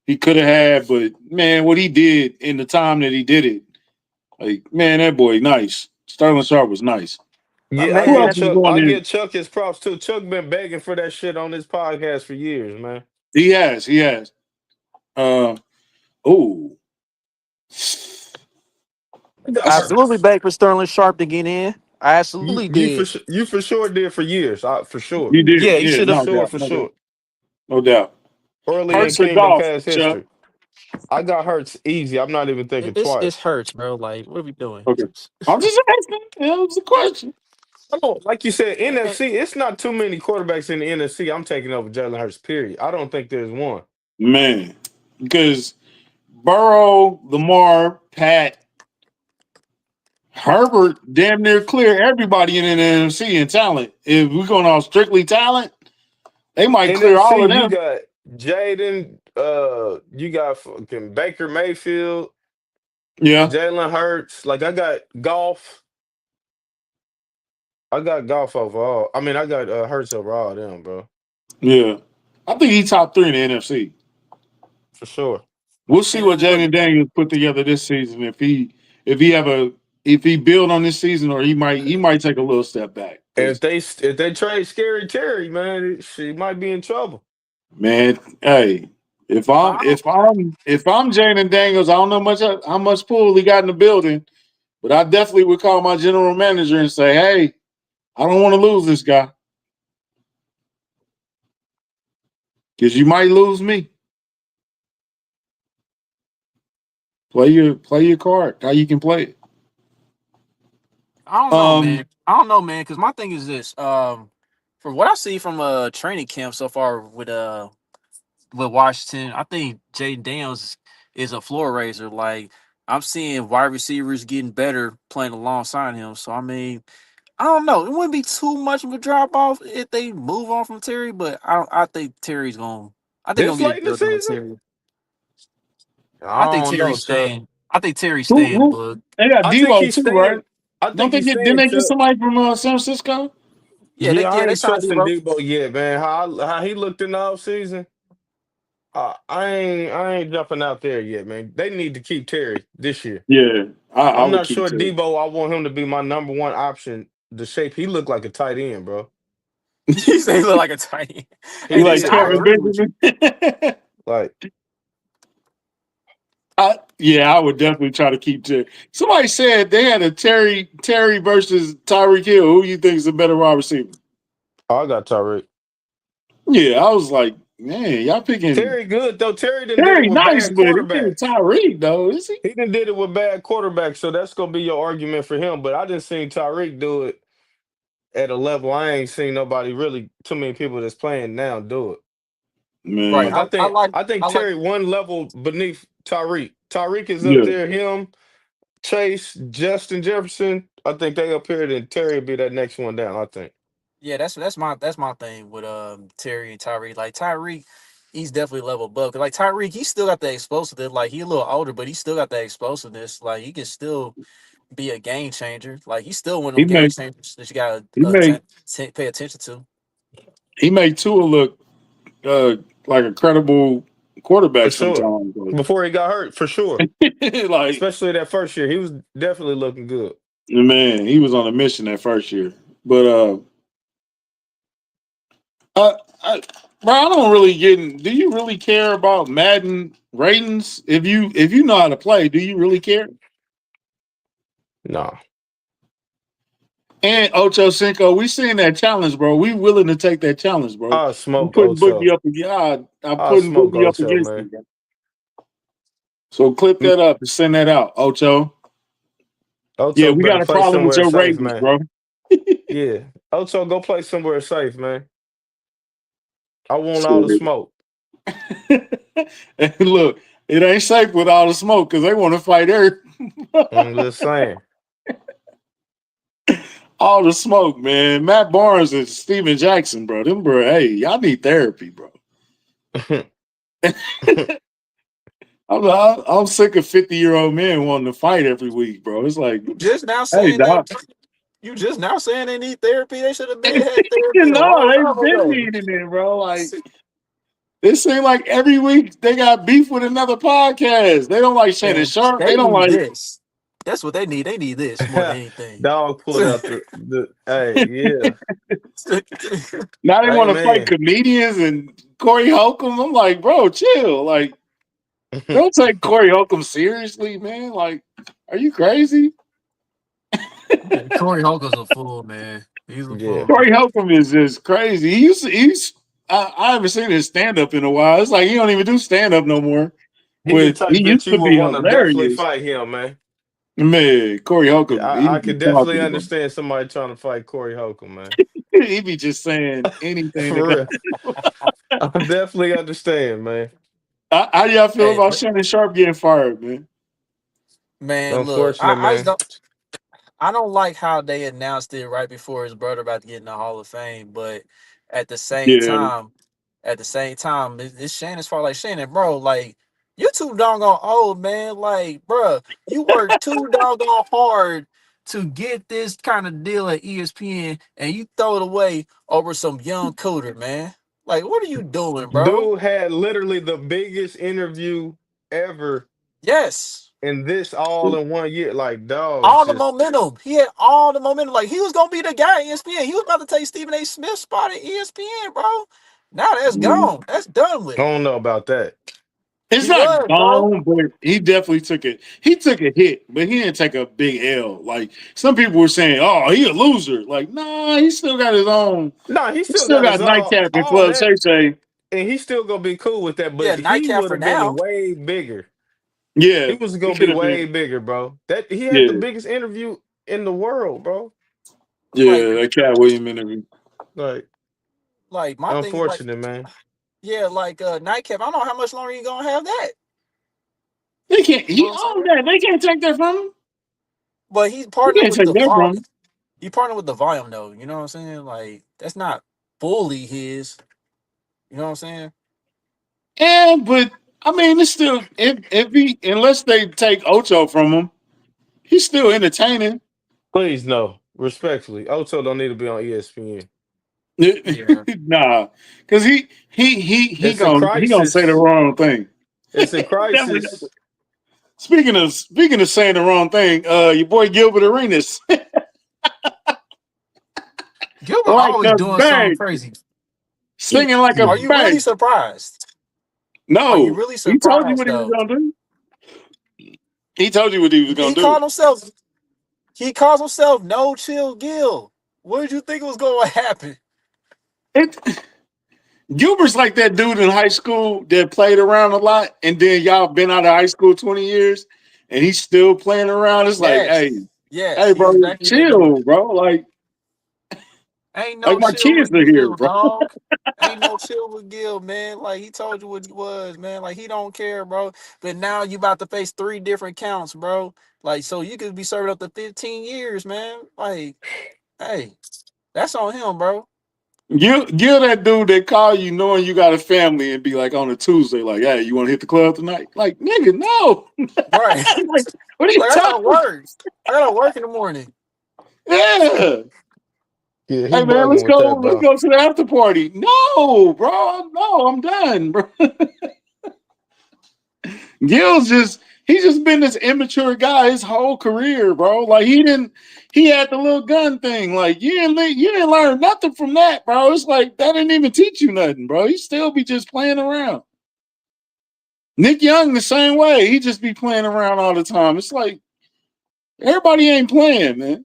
he could have had, but man, what he did in the time that he did it, like, man, that boy nice. Sterling Sharp was nice. Yeah, I get Chuck his props too. Chuck been begging for that shit on this podcast for years, man. He has. I absolutely begged for Sterling Sharp to get in. I absolutely did. You for sure did for years. For sure. You did. Yeah, you should have. For sure. No doubt. Early in Kingdom past history. I got Hurts easy. I'm not even thinking twice. It hurts, bro. Like, what are we doing? Okay. I'm just asking. That was the question. Oh, like you said, NFC, it's not too many quarterbacks in the NFC. I'm taking over Jalen Hurts, period. I don't think there's one. Man, because Burrow, Lamar, Pat, Herbert, damn near clear everybody in the NFC in talent. If we're going on strictly talent, they might clear all of them. You got Jaden, you got fucking Baker Mayfield, Jalen Hurts. Like, I got Goff. I got Goff overall. I mean, I got Hurts over all of them, bro. Yeah. I think he's top 3 in the NFC. For sure. We'll see what Jaden Daniels put together this season. If he build on this season, or he might take a little step back. And if they trade Scary Terry, man, she might be in trouble. Man, hey, if I'm Jaden Daniels, I don't know how much pull he got in the building, but I definitely would call my general manager and say, hey, I don't want to lose this guy. Because you might lose me. Play your card. How you can play it. I don't know, man. Because my thing is this. From what I see from training camp so far with Washington, I think Jaden Daniels is a floor raiser. Like, I'm seeing wide receivers getting better playing alongside him. So I mean, I don't know. It wouldn't be too much of a drop off if they move on from Terry, but I think Terry's going. I think he'll get it Terry. I think Terry's staying. I think Terry's staying. But they got Devo too, right? Didn't they get somebody from San Francisco? I they ain't signed trusting Debo. Debo yet, man. How he looked in the offseason, I ain't jumping out there yet, man. They need to keep Terry this year. Yeah, I I'm would not keep sure Terry. Debo. I want him to be my number one option. The shape he looked like a tight end, bro. He say he look like a tiny. He Hey, like listen, I Kevin bro. agree with you. Benjamin. Like, I would definitely try to keep Terry. Somebody said they had a Terry versus Tyreek Hill. Who you think is a better wide receiver? I got Tyreek. Yeah, I was like, man, y'all picking Terry good though. Terry done did it Terry with nice, bad but he ain't quarterbacks. Tyreek though, is he? He done did it with bad quarterbacks, so that's gonna be your argument for him. But I didn't see Tyreek do it at a level I ain't seen nobody really too many people that's playing now do it. Right. Like Man, I think I like Terry one level beneath Tyreek. Tyreek is up yeah. there, him, Chase, Justin Jefferson. I think they up here, then Terry will be that next one down, I think. Yeah, that's my thing with Terry and Tyreek. Like Tyreek, he's definitely level above. 'Cause, like Tyreek, he still got the explosiveness. Like he a little older, but he still got that explosiveness. Like he can still be a game changer. Like he's still one of He them game made changers that you gotta he made pay attention to. he made Tua look like a credible For quarterback sure. sometimes. Before he got hurt, for sure. Like Especially that first year. He was definitely looking good. man, he was on a mission that first year. But I, I bro, I don't really get in. Do you really care about Madden ratings? If you know how to play, do you really care? Nah. And Ocho Cinco, we seen that challenge, bro. We willing to take that challenge, bro. I'll I'm smoke putting Boogie Ocho. up against. I'm I'll putting smoke Boogie up Ocho, against man. you, bro. So clip Mm, that up and send that out, Ocho. Yeah, Ocho we better got a play problem with somewhere your safe, ratings, man. bro. Yeah. Ocho, go play somewhere safe, man. I want all the Shit. smoke. And look, it ain't safe with all the smoke because they want to fight her. I'm just saying. All the smoke, man. Matt Barnes and Steven Jackson, bro. Them, bro. Hey, y'all need therapy, bro. I'm sick of 50-year-old men wanting to fight every week, bro. It's like, You just now hey, saying doc. you just now saying they need therapy. They should have been had therapy a No, long they've time been ago. needing it, bro. Like, it seems like every week they got beef with another podcast. They don't like Shannon Man, Sharp. They they don't need like. this. That's what they need. They need this more than anything. Dog pulled out the hey, yeah. Now they Hey want to fight man. comedians and Corey Holcomb. I'm like, bro, chill. Like, don't take Corey Holcomb seriously, man. Like, are you crazy? Corey Holcomb's a fool, man. He's a Yeah. fool. Corey Holcomb is just crazy. I haven't seen his stand up in a while. It's like he don't even do stand up no more. He the But type he that used you to would be want to definitely hilarious. fight him, man. Man, Corey Yeah, Holcomb, he I be could definitely talking, bro. understand somebody trying to fight Corey Holcomb, man. He be just saying anything that For comes. real. I definitely understand, man. How do y'all feel Hey, about Shannon Sharp getting fired, man? man, look, Unfortunate, I just man. don't. I don't like how they announced it right before his brother about to get in the Hall of Fame, but at the same Yeah, time, it's Shannon's fault. Like Shannon, bro, like you too doggone old, man. Like, bro, you worked too doggone hard to get this kind of deal at ESPN, and you throw it away over some young cooter, man. Like, what are you doing, bro? Dude had literally the biggest interview ever, Yes. and this all in 1 year. Like, dog, All the just momentum. He had all the momentum. Like he was gonna be the guy at ESPN. He was about to take Stephen A. Smith's spot at ESPN, bro. Now that's gone. That's done I with. don't know about that. it's He not was, bro. gone, but he definitely took it. He took a hit, but he didn't take a big L. Like some people were saying, "Oh, he a loser." Like, nah, he still got his own. Nah, he He still still got got his nightcap and all club that, Shay Shay. and he's still gonna be cool with that. Yeah, But he nightcap would for have been now. way bigger. Yeah, He was he gonna be could have way been. bigger, bro. That he had the Yeah, biggest interview in the world, bro. Like, yeah, that Cat William interview. Like, like my thing is like, unfortunate, man. yeah, like nightcap. I don't know how much longer you gonna have that. They can't. You know He what I'm owned saying? that. They can't take that from him. But he's You partnered can't with take the that from volume. him. He partnered with the volume though. You know what I'm saying? Like that's not fully his. You know what I'm saying? Yeah, but I mean, it's still if he unless they take Ocho from him, he's still entertaining. Please no, respectfully. Ocho don't need to be on ESPN. Yeah. Nah, because he It's a gonna say the crisis. wrong thing. It's a Definitely. crisis. Speaking of saying the wrong thing, your boy Gilbert Arenas Gilbert like always a doing something bank, crazy. singing like a Are you really bank. surprised? Are you No, really he told you what surprised he was though? gonna do. He told you what he was gonna He do. called himself. He calls himself No Chill Gil. What did you think was going to happen? It Gilbert's like that dude in high school that played around a lot, and then y'all been out of high school 20 years, and he's still playing around. It's like, Yes, yes, hey, he's bro, exactly that dude. chill, bro. Ain't Like no my chill kids with are here, Gil, bro. dog. Ain't no chill with Gil, man. Like he told you what he was, man. Like he don't care, bro. But now you about to face 3 different counts, bro. Like so you could be serving up to 15 years, man. Like, hey, that's on him, bro. Gil that dude that call you knowing you got a family and be like on a Tuesday, like, hey, you want to hit the club tonight? Like, nigga, no. Right. Like, what are you Like I gotta talking? work. I gotta work in the morning. Yeah. Yeah, he Hey man, bugging with that, let's bro. go to the after party. No, bro. No, I'm done, bro. He's just been this immature guy his whole career, bro. Like he had the little gun thing. Like you didn't learn nothing from that, bro. It's like that didn't even teach you nothing, bro. He still be just playing around. Nick Young the same way. He just be playing around all the time. It's like everybody ain't playing, man.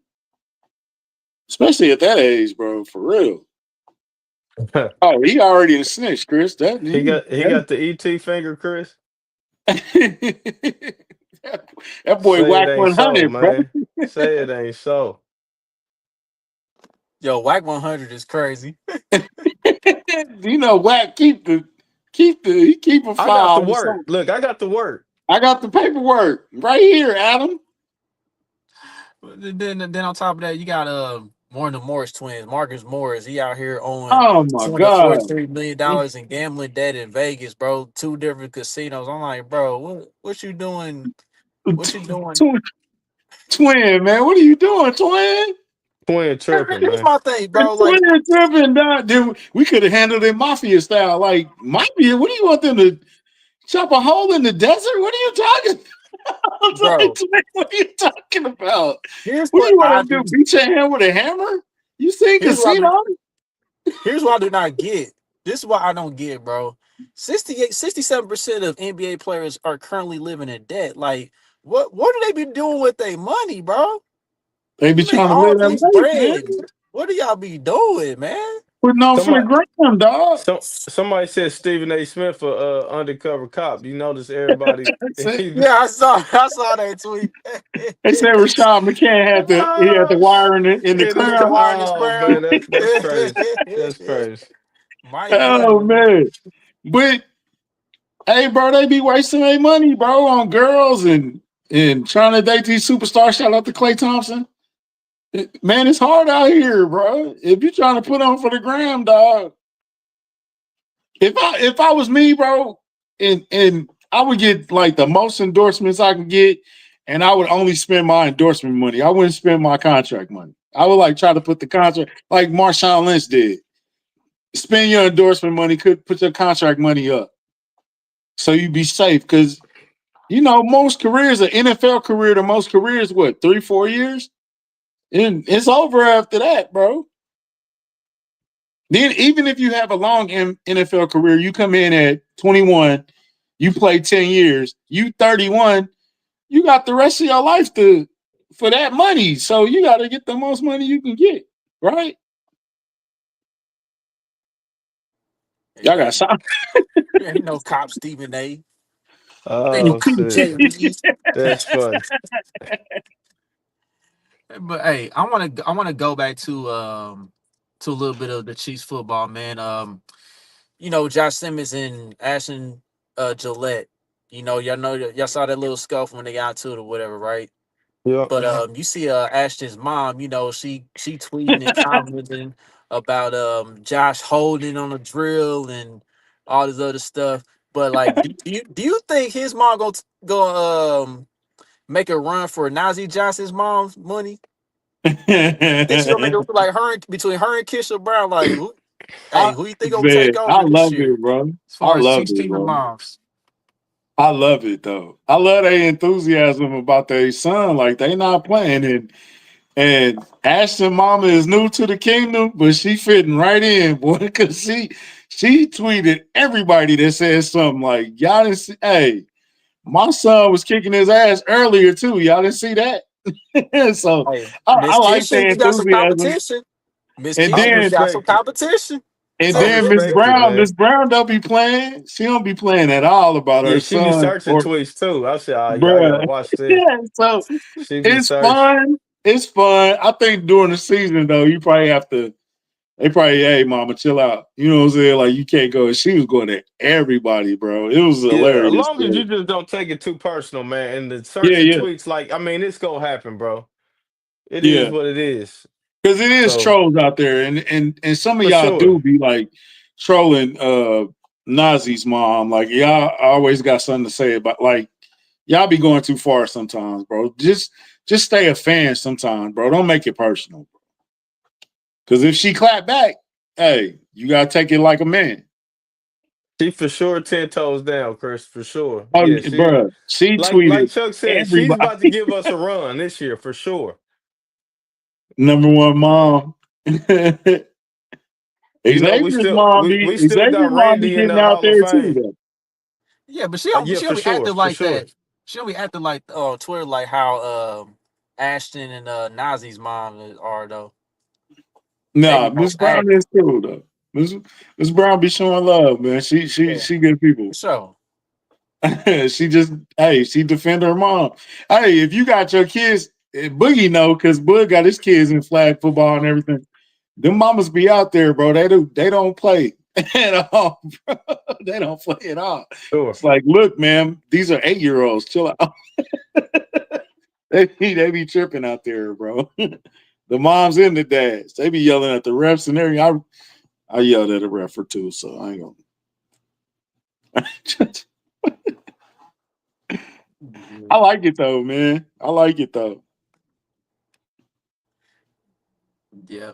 Especially at that age, bro. For real. Oh, he already in snitch, Chris. He got the ET finger, Chris. that boy Say it whack ain't so, 100, bro. man. Say it ain't so. Yo, Whack 100 is crazy. You know, whack keep a I got the file or work. something. Look, I got the work. I got the paperwork right here, Adam. Then on top of that, you got one of the Morris twins, Marcus Morris. He out here owing Oh my God. $243 million in gambling debt in Vegas, bro. 2 different casinos. I'm like, bro, what you doing? What you doing? Twin, man. What are you doing, twin? Twin tripping, Here's man. my thing, bro. Like, Twin tripping, dog. Dude, we could have handled it mafia style. Like, mafia, what do you want them to chop a hole in the desert? What are you talking? I was like, bro, twin, what are you talking about? here's What do what you want I them to do. do? Beat your hand with a hammer? You seen Here's what I Casino? do. Here's what I do not get. This is what I don't get, bro. 67% of NBA players are currently living in debt. Like, what do they be doing with their money, bro? They be You make trying to all live that this life, man. bread. What do y'all be doing, man? Putting on for the Somebody gram, dog. somebody said Stephen A. Smith for undercover cop. You notice everybody Yeah, I saw that tweet. They said Rashad McCann he had the wire in the in the crown. Wire in his oh crown. man, that's crazy. That's crazy. Might Oh be. man. But hey, bro, they be wasting their money, bro, on girls and trying to date these superstars. Shout out to Klay Thompson. Man, it's hard out here, bro. If you're trying to put on for the gram, dog. If I was me, bro, and I would get like the most endorsements I can get, and I would only spend my endorsement money. I wouldn't spend my contract money. I would like try to put the contract like Marshawn Lynch did. Spend your endorsement money, could put your contract money up. So you be safe. Cause you know, most careers, an NFL career to most careers, what, 3-4 years? And it's over after that, bro. Then even if you have a long NFL career, you come in at 21, you play 10 years, you 31, you got the rest of your life for that money. So you got to get the most money you can get, right? Y'all got shot. Ain't no cop Stephen A. Ain't no Oh cop shit. Jay Reeves. That's funny. But hey, I wanna go back to a little bit of the Chiefs football, man. Josh Simmons and Ashton Gillette. Y'all saw that little scuffle when they got to it or whatever, right? Yep. But you see Ashton's mom, she tweeting and commenting about Josh holding on a drill and all this other stuff. But like, do you think his mom go make a run for Najee Johnson's mom's money? This is gonna make it look like between her and Kisha Brown. Like, I, who you think gonna take man, I over this love year it, bro. as I far as love she's it, teaming bro. moms? I love it though. I love their enthusiasm about their son. Like they not playing, and Ashton mama is new to the kingdom, but she fitting right in, boy. Because she tweeted everybody that said something like, "Y'all didn't see, hey, my son was kicking his ass earlier too. Y'all didn't see that." So Hey, I Miss like Kisha, their you got some enthusiasm. competition. Miss And I Kisha, you then got some respect it. competition. and I So then respect it, Miss man. Brown don't be playing. She don't be playing at all about Yeah, her she be son searching or tweets too. I said, I gotta bruh. watch this. Yeah, so She be it's searching. fun. It's fun. I think during the season though, you probably have to. They probably, hey, mama, chill out. You know what I'm saying? Like you can't go. She was going at everybody, bro. It was Yeah, as hilarious. long as you just don't take it too personal, man. And the Yeah, searching yeah, tweets, like, I mean, it's gonna happen, bro. It is yeah. what it is. Because it is So trolls out there, and some of for y'all sure. do be like trolling Nazi's mom. Like y'all always got something to say about like y'all be going too far sometimes, bro. Just stay a fan sometimes, bro. Don't make it personal. Because if she clap back, hey, you gotta take it like a man. She for sure 10 toes down, Chris, for sure. Oh, Yeah, she bro, she like tweeted Chuck said, she's about to everybody give us a run this year for sure. number one mom. You know, we Xavier's still mom we, be we still got Xavier's mom be Randy in getting the out Hall of there too, Fame. though. yeah, but Yeah, she for don't be sure, acting for like sure. that. She don't be acting like Twitter like how Ashton and Nazi's mom are though. They Nah, be Miss most Brown active. is cool though. Miss Brown be showing love, man. Yeah, She good people. for sure. She just she defend her mom. Hey, if you got your kids, Boogie know because Boog got his kids in flag football and everything. Them mamas be out there, bro. They don't play at all, bro. They don't play at all. Sure. It's like, look, man, these are 8-year-olds. Chill out. They be tripping out there, bro. The moms and the dads, they be yelling at the refs and everything. I yelled at a ref or two, so I ain't gonna. I like it though, man. I like it though. Yeah.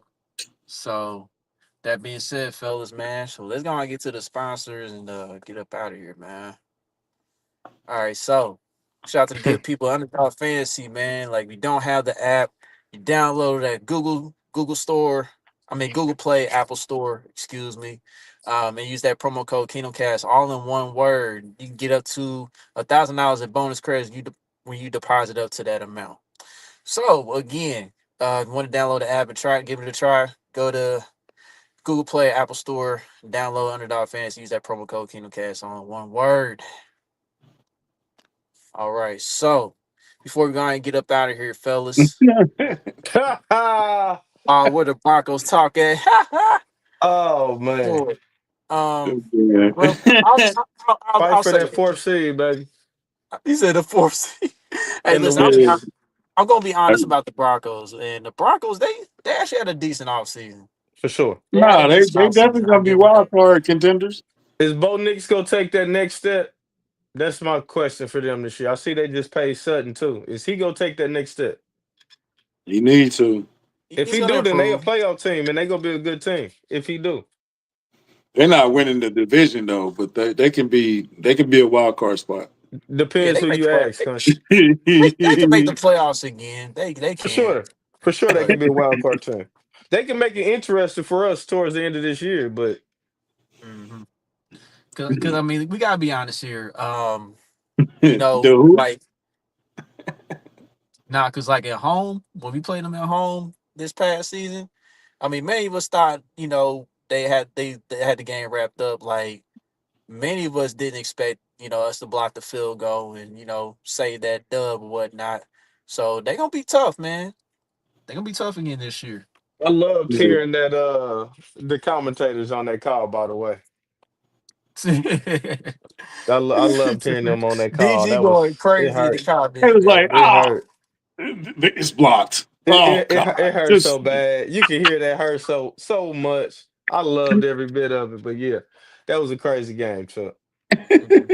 So that being said, fellas, man. So let's go and get to the sponsors and get up out of here, man. All right, so shout out to the good people at Underdog Fantasy, man. Like we don't have the app. You download it at Google Store. I mean Google Play, Apple Store, excuse me. And use that promo code KingdomCast all in one word. You can get up to $1,000 in bonus credits when you deposit up to that amount. So again, if you want to download the app and give it a try, go to Google Play, Apple Store, download Underdog Fantasy, use that promo code KingdomCast on one word. All right. So before we go and get up out of here, fellas, where the Broncos talk at? Oh man. Lord. Um, well, I'll, Yeah. I'll, I'll, Fight I'll for say that this. fourth seed, baby. He said the fourth seed. Hey, In the listen, West. I'm gonna be honest about the Broncos. And the Broncos, they actually had a decent offseason. For sure. They had a Nah, decent they definitely offseason. I'll gonna be give them wild that. card contenders. Is Bo Nix gonna take that next step? That's my question for them this year. I see they just paid Sutton too. Is he gonna take that next step? You need to. If He's he gonna do, then they a improve. playoff team and they gonna be a good team. If he do. They're not winning the division though, but they can be a wild card spot. Yeah, Depends they who can make the you play. ask, huh? They can make the playoffs again. They For can. sure. For sure they But can be a wild card team. They can make it interesting for us towards the end of this year, but mhm. Cause I mean we gotta be honest here. The who? Like cause like at home, when we played them at home this past season, I mean many of us thought, they had the game wrapped up. Like many of us didn't expect, us to block the field goal and, save that dub or whatnot. So they're gonna be tough, man. They're gonna be tough again this year. I loved Yeah. hearing that the commentators on that call, by the way. I loved hearing them on that call. DG That going was it crazy in the hurt. It comments, was man. like, It hurt. it's blocked. It, Oh it, it, hu- God. it hurt Just so bad. You can hear that hurt so much. I loved every bit of it. But yeah, that was a crazy game, Chuck. Mhm.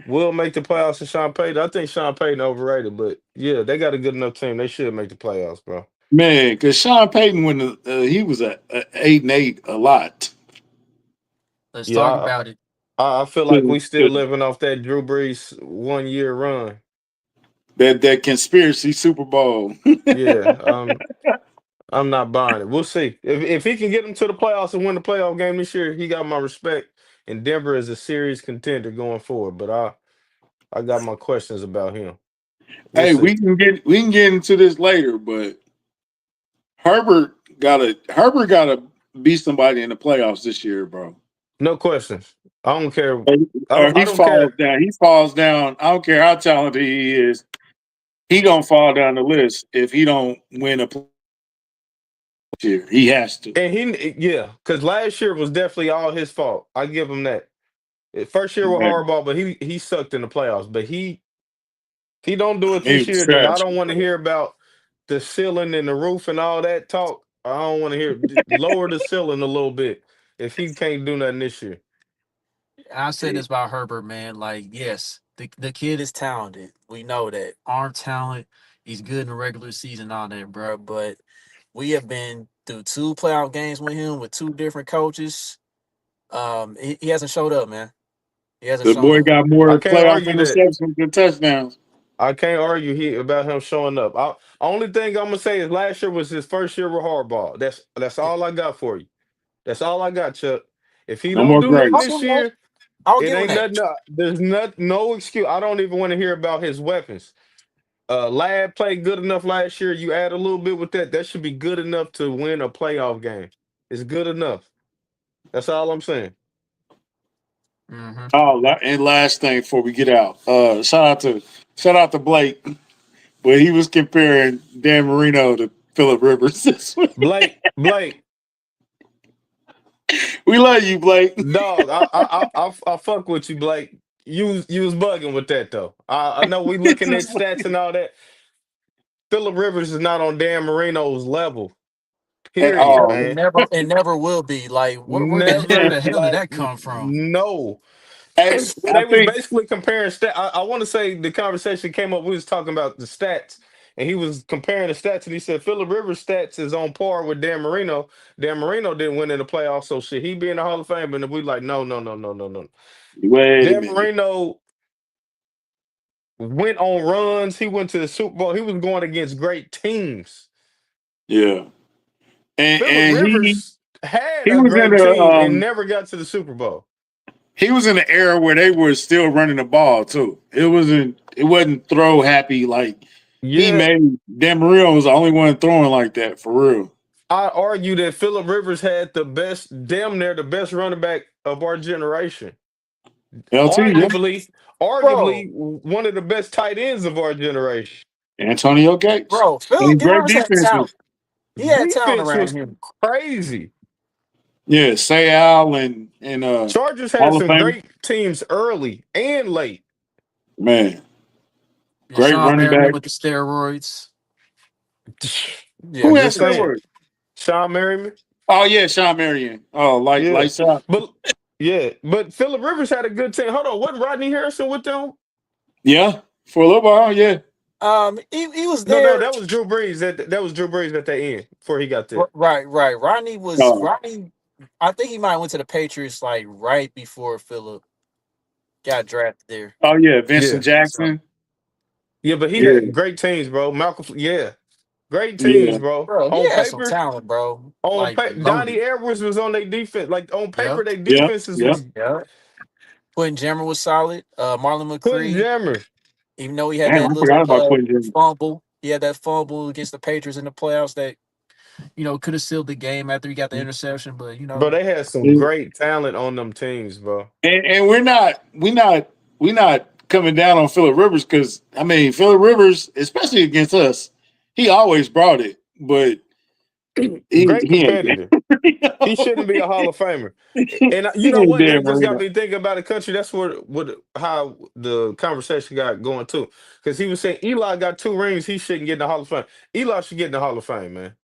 Will make the playoffs in Sean Payton. I think Sean Payton overrated, but yeah, they got a good enough team. They should make the playoffs, bro. Man, because Sean Payton, when he was a 8-8 a lot. Let's talk Yeah, about it. I feel like we still To living off that Drew Brees 1 year run. that conspiracy Super Bowl. Yeah, I'm not buying it. We'll see if he can get them to the playoffs and win the playoff game this year. He got my respect, and Denver is a serious contender going forward. But I got my questions about him. We'll Hey, see. we can get into this later, but Herbert gotta beat somebody in the playoffs this year, bro. No questions. I don't care. I Or don't. I he don't care. falls down. He falls down. I don't care how talented he is. He gonna fall down the list if he don't win a playoff year. He has to. And yeah, because last year was definitely all his fault. I give him that. First year was Man, horrible, but he sucked in the playoffs. But he don't do it he this was year, then I trash. don't want to hear about the ceiling and the roof and all that talk. I don't want to hear lower the ceiling a little bit if he can't do nothing this year. I said this about Herbert, man. Like, yes, the kid is talented. We know that. Arm talent. He's good in the regular season, all that, bro. But we have been through 2 playoff games with him with 2 different coaches. He hasn't showed up, man. He hasn't The shown boy up. got I more can't playoff argue that. interceptions than touchdowns. I can't argue about him showing up. Only thing I'm gonna say is last year was his first year with hardball. That's all I got for you. That's all I got, Chuck. If he No don't more do nothing grace. this year, I'll it give him ain't that. nothing. There's no excuse. I don't even want to hear about his weapons. Lad played good enough last year. You add a little bit with that. That should be good enough to win a playoff game. It's good enough. That's all I'm saying. Mm-hmm. Oh, and last thing before we get out, shout out to Blake, but he was comparing Dan Marino to Philip Rivers this week. Blake, We love you, Blake. dog. I fuck with you, Blake. You was bugging with that though. I know we looking at stats and all that. Philip Rivers is not on Dan Marino's level. At Period, all. man. It never will be. Like, where Never the hell did like that come from? no. Hey, I They was think basically comparing stats. I want to say the conversation came up. We was talking about the stats, and he was comparing the stats, and he said Phillip Rivers' stats is on par with Dan Marino. Dan Marino didn't win in the playoffs, so should he be in the Hall of Fame? And we like, no, no, no, no, no, no. wait a Dan minute. Marino went on runs. He went to the Super Bowl. He was going against great teams. Yeah. And Phillip and Rivers had he a was in great a team and never got to the Super Bowl. he was in an era where they were still running the ball too. It wasn't throw happy like he Yeah, made Dan Marino was the only one throwing like that for real. I argue that Phillip Rivers had the best, damn near the best running back of our generation. LT, yeah. Arguably, Bro, one of the best tight ends of our generation. Antonio Gates. Philip And great Rivers had talent. defenses. He had talent Defense around was him. crazy. Yeah, Say Al and Chargers had Hall of some Fame. great teams early and late. Man, And great Sean running Merriman back. with the steroids. Yeah, Who Just has good coach. saying. steroids? Sean Merriman. Oh yeah, Sean Marion. Oh, Yeah. lights out. But but Phillip Rivers had a good team. Hold on, wasn't Rodney Harrison with them? Yeah, for a little while, yeah. He was No, there. that was Drew Brees. That was Drew Brees at the end before he got there. Right. Uh, Rodney. I think he might have went to the Patriots like right before Philip got drafted there. oh yeah, Yeah. Vincent So, Jackson. Yeah, but he Yeah, had great teams, bro. Yeah. Great teams, yeah, bro. bro, he On had some paper, talent, bro. Like Donnie loaded. Edwards was on their defense. Like on paper, Yep. their yeah, defenses yeah. was Yeah. Quentin Jammer was solid. Marlon Quentin McCree, Jammer. even though he had Damn, that I little forgot about Quentin James. fumble, he had that fumble against the Patriots in the playoffs that could have sealed the game after he got the interception. But Bro, they had some great talent on them teams, bro. And we're not coming down on Phillip Rivers because I mean Phillip Rivers, especially against us, he always brought it, but Great he ain't competitor. He shouldn't be a Hall of Famer. And he you know ain't what? Dan That just got Marino. me thinking about the country. That's how the conversation got going too. Because he was saying Eli got 2 rings, he shouldn't get in the Hall of Fame. Eli should get in the Hall of Fame, man.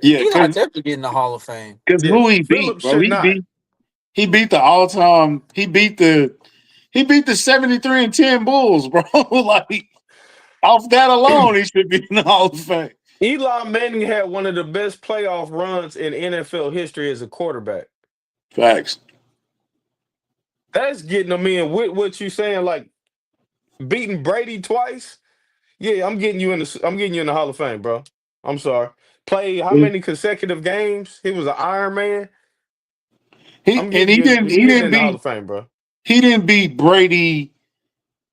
Yeah, Eli because definitely getting the Hall of Fame. Yeah. who he beat, Phillips bro? should He not. beat the all time. He beat the 73-10 Bulls, bro. Like off that alone, he should be in the Hall of Fame. Eli Manning had one of the best playoff runs in NFL history as a quarterback. Facts. That's getting them in with what you saying, like beating Brady twice. Yeah, I'm getting you in the Hall of Fame, bro. I'm sorry. Played how many consecutive games? He was an Iron Man. I'm He getting you in, didn't you're getting in the Hall of Fame, bro. he didn't beat Brady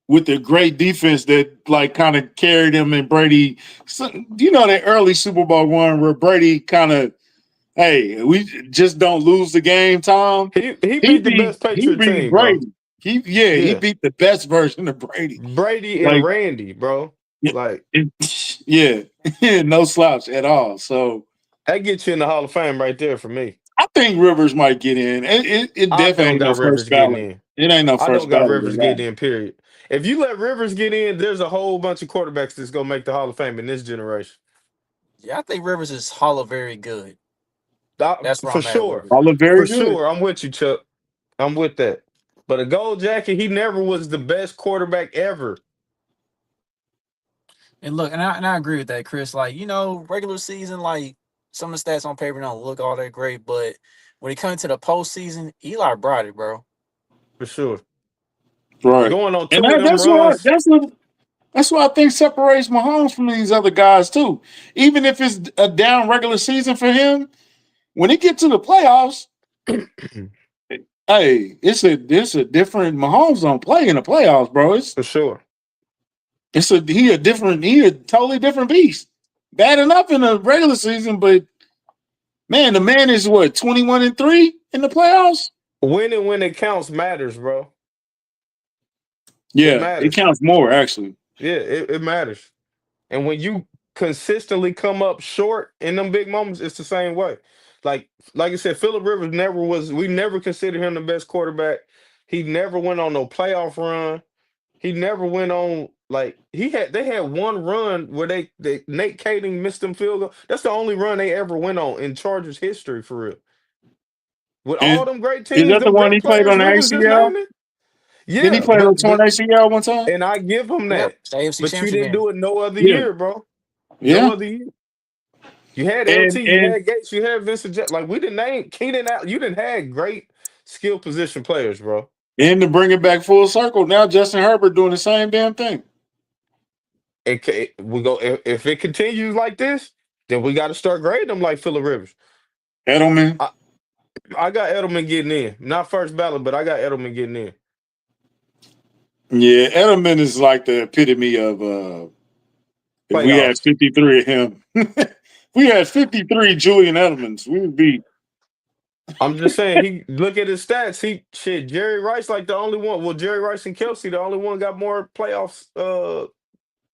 with the great defense that like kind of carried him, and Brady, that early Super Bowl one where Brady kind of, hey, we just don't lose the game, Tom. He beat the best He Patriot beat team, bro. Brady. He Yeah. beat the best version of Brady. Brady and Like, Randy, bro. Like, yeah, no slouch at all. So that gets you in the Hall of Fame right there for me. I think Rivers might get in. It I definitely don't ain't no got first Rivers getting ballot. in. It ain't no I first don't got ballot Rivers at all. getting in, period. If you let Rivers get in, there's a whole bunch of quarterbacks that's going to make the Hall of Fame in this generation. Yeah, I think Rivers is Hall of very good. That's where For I'm at sure. with it. All look For very good. sure. I'm with you, Chuck. I'm with that. But a gold jacket, he never was the best quarterback ever. And look, and I agree with that, Chris. Like, regular season, like some of the stats on paper don't look all that great, but when it comes to the postseason, Eli brought it, bro. For sure. Right. Going on And two of them runs. that's what I think separates Mahomes from these other guys too. Even if it's a down regular season for him, when he get to the playoffs, hey, it's a different Mahomes don't play in the playoffs, bro. For sure. He a totally different beast. Bad enough in the regular season, but man, the man is what 21-3 in the playoffs. Winning when it counts matters, bro. It Yeah, it matters. counts more actually. Yeah, it matters. And when you consistently come up short in them big moments, it's the same way. Like I said, Phillip Rivers we never considered him the best quarterback. He never went on no playoff run. He never went on they had one run where they Nate Taylor missed them field goal. That's the only run they ever went on in Chargers history for real. With all And them great is teams, that the them one great he played players on the Rivers just ACL? naming. Did he Yeah, play on torn ACL one time? and I give him Yep, that. it's the AFC But you Championship didn't game. do it no other Yeah. year, bro. No Yeah. other year. You had And LT, you had Gates, you had Vincent Like we didn't name Keenan out. You didn't have great skill position players, bro. and to bring it back full circle, now Justin Herbert doing the same damn thing. We go if it continues like this, then we got to start grading them like Phillip Rivers. Edelman. I got Edelman getting in, not first ballot, but I got Edelman getting in. Yeah, Edelman is like the epitome of if we had 53 of him. If we had 53 Julian Edelmans, we would be. I'm just saying, he look at his stats. Jerry Rice like the only one. Well, Jerry Rice and Kelsey, the only one got more playoffs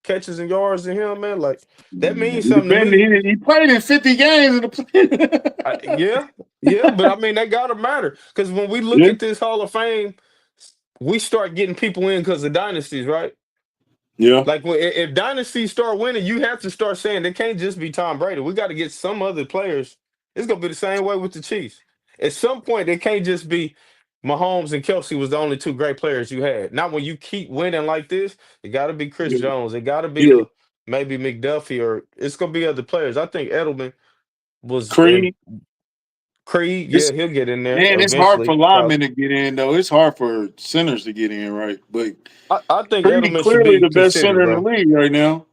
catches and yards than him, man. Like that means something to me. He played in 50 games in Yeah, but I mean that gotta matter because when we look at this Hall of Fame, we start getting people in because of dynasties, right? Yeah. Like if dynasties start winning, you have to start saying they can't just be Tom Brady. We got to get some other players. It's gonna be the same way with the Chiefs. At some point, they can't just be Mahomes and Kelsey was the only two great players you had. Not when you keep winning like this. It got to be Chris Jones. It got to be maybe McDuffie, or it's gonna be other players. I think Edelman was Creed. Yeah, he'll get in there. Man, it's hard for eventually. linemen to get in, though. It's hard for centers to get in, right? But I think Creed Edelman should clearly be the best considered, center in the bro. league right now.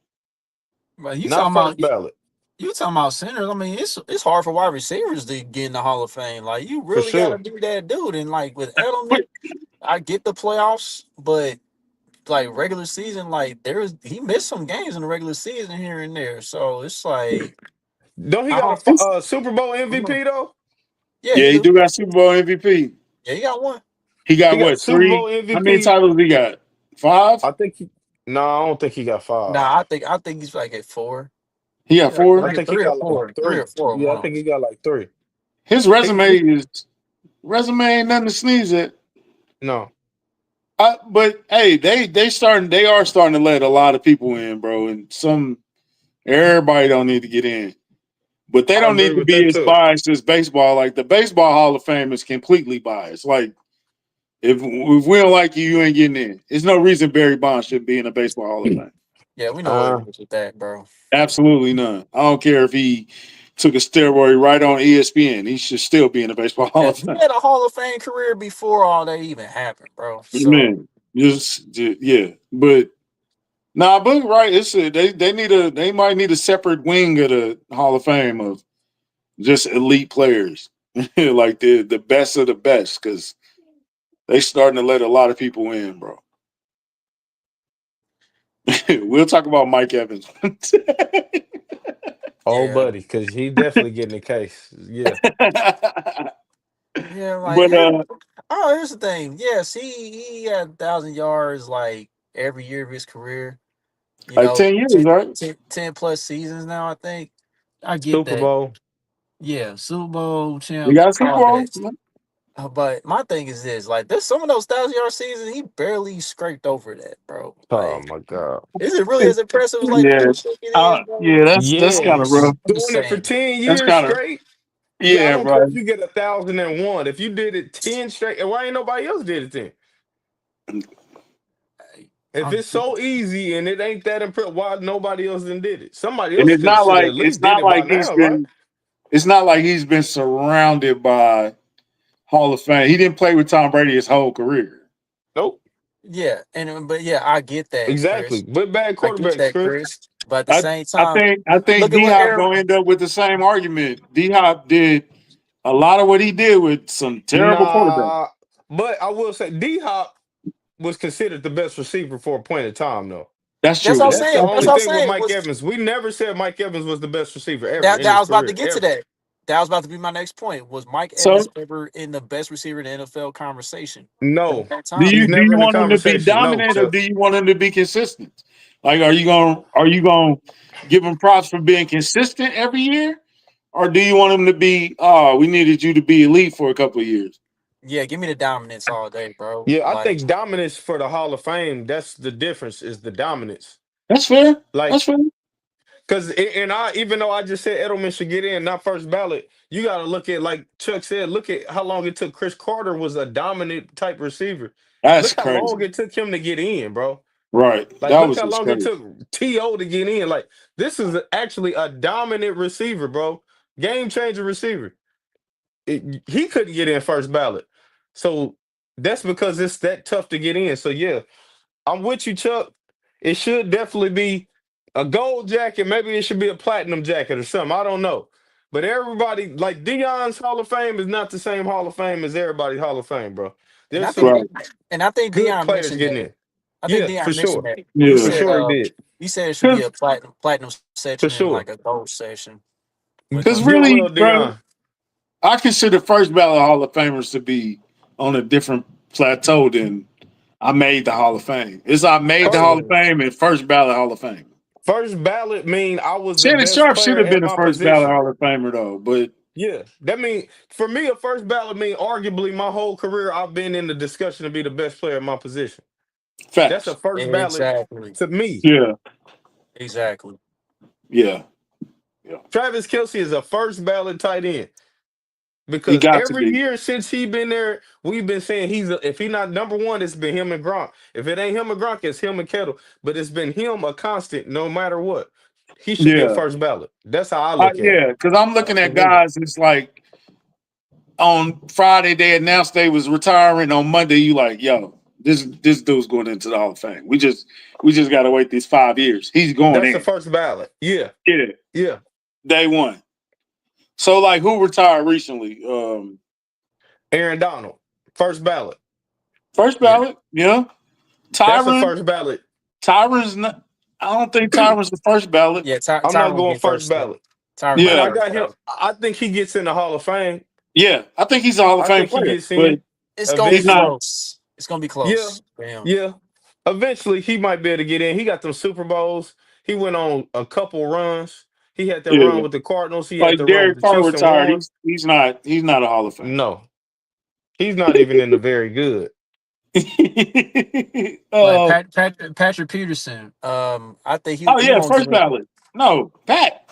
But you Not talking first about ballot. you talking about centers? I mean, it's hard for wide receivers to get in the Hall of Fame. Like you really sure. got to be that dude. And like with Edelman, I get the playoffs, but like regular season, like he missed some games in the regular season here and there. So it's like, Don't he got a Super Bowl MVP though? Yeah, he do got Super Bowl MVP. Yeah, he got one. He got what, Super 3? Bowl MVP. How many titles he got? 5? I don't think he got 5. Nah, I think he's like at 4. He got 4? I think 3 he got or 4. like 3. 3 or 4. Yeah, I think he got like 3. His resume ain't nothing to sneeze at. No. But hey, they are starting to let a lot of people in, bro. And everybody don't need to get in. But they don't need to be as biased as baseball. Like the Baseball Hall of Fame is completely biased. Like if we don't like you, you ain't getting in. There's no reason Barry Bonds should be in a Baseball Hall of Fame. Yeah, we know where it is with that, bro. Absolutely none. I don't care if he took a steroid right on ESPN. He should still be in the Baseball Hall Yeah, of he Fame. had a Hall of Fame career before all that even happened, bro. So Man, yeah. But nah, but right, they might need a separate wing of the Hall of Fame of just elite players, like the best of the best, because they starting to let a lot of people in, bro. We'll talk about Mike Evans. Oh, yeah, buddy, because he definitely getting the case. Yeah. yeah, like but oh, here's the thing. Yes, he had 1,000 yards like every year of his career. You like know, 10 years, right? 10 plus seasons now. I think I get Super that. Bowl. Yeah, Super Bowl We champ, got a Super all Bowl. that. But my thing is this: like, there's some of those 1,000 yard seasons he barely scraped over that, bro. Oh Like, my God. is it really as impressive as like Yeah, people think it is, bro? yeah, that's kind of Yes. rough. I'm just Doing it for saying. 10 That's years kind of straight. Yeah, I yeah, don't care right. if you get 1,001. If you did it 10 straight, and why ain't nobody else did it then? If I'm it's so easy and it ain't that impressive, why nobody else done did it? Somebody And else could should have at least did it by now, right? it's not like he's been surrounded by Hall of Fame. He didn't play with Tom Brady his whole career. Nope. yeah, but yeah, I get that, Exactly. Chris. But bad I get quarterbacks, that, Chris. Chris. But at the I same I time, think I think look at D what Hop Aaron. gonna end up with the same argument. D Hop did a lot of what he did with some terrible quarterbacks. Nah. But I will say D Hop was considered the best receiver for a point of time, though. That's That's true. what I'm That's the saying. That's only what I'm thing with saying. Mike Evans. We never said Mike Evans was the best receiver ever in That I his was about to career, get to ever. that. That was about to be my next point. Was Mike Evans So ever in the best receiver in the NFL conversation? At No. that do time, you He's do never you in the want him to be conversation. No, dominant or Chuck. do you want him to be consistent? Like are you gonna give him props for being consistent every year? Or do you want him to be, oh, we needed you to be elite for a couple of years? yeah, give me the dominance all day, bro. Yeah, I Like, think dominance for the Hall of Fame, that's the difference, is the dominance. That's fair. Like, That's fair. because, and I, even though I just said Edelman should get in, not first ballot, you got to look at, like Chuck said, look at how long it took. Chris Carter was a dominant type receiver. That's Look how long crazy. it took him to get in, bro. Right. Like, That look was how just long it crazy. took T.O. to get in. Like, this is actually a dominant receiver, bro. Game changer receiver. He couldn't get in first ballot. So that's because it's that tough to get in. So, yeah, I'm with you, Chuck. It should definitely be a gold jacket. Maybe it should be a platinum jacket or something. I don't know. But everybody, like Dion's Hall of Fame is not the same Hall of Fame as everybody's Hall of Fame, bro. and There's I think, some Right. good Dion players mentioned getting that. in. I think Yeah, Dion for mentioned sure. that. For Yeah. sure he did. He said it should be Because a platinum For section and sure. like a gold section when it comes to Get really, well, bro, Dion. I consider first ballot Hall of Famers to be on a different plateau than I made the Hall of Fame. It's I made the Hall of absolutely. Fame and first ballot Hall of Fame. First ballot mean I was the Shannon best Sharp should player have at been a my first ballot position. Hall of Famer though, but Yeah, that mean for me a first ballot mean arguably my whole career I've been in the discussion to be the best player in my position. That's a facts. first ballot Exactly. to me. Yeah. Exactly. Yeah. Yeah. Travis Kelce is a first ballot tight end He because got to every be. year since he been there, we've been saying if he not number one, it's been him and Gronk. If it ain't him and Gronk, it's him and Kettle. But it's been him a constant no matter what. He should be a Yeah. first ballot. That's how I look at it. Yeah, because I'm looking at Absolutely. guys. It's like on Friday they announced they was retiring. On Monday, you like, yo, this dude's going into the Hall of Fame. We just got to wait these 5 years. He's going That's the in. first ballot. Yeah, Yeah, yeah. day one. So like, who retired recently? Aaron Donald, first ballot. First Yeah. ballot. Yeah, That's a Tyron. first ballot. Tyron's not. I don't think Tyron's the first ballot. Yeah. I'm not Tyron will going be first first. ballot. Tyron will And be Yeah, I first got him. ballot. I think he gets in the Hall of Fame. yeah. I think he's a Hall of I Fame think he player, gets but in It's gonna be he's not. eventually. close. It's gonna be Yeah, close for him. yeah. Eventually, he might be able to get in. He got them Super Bowls. He went on a couple runs. He had that run Yeah, with the Cardinals. He had like the run with Derek the Carr Chiefs and retired. won. He's not a Hall of Famer. No, he's not even in the very good. Like uh, Patrick Peterson. I think oh he yeah, won't get first in. ballot. No, Pat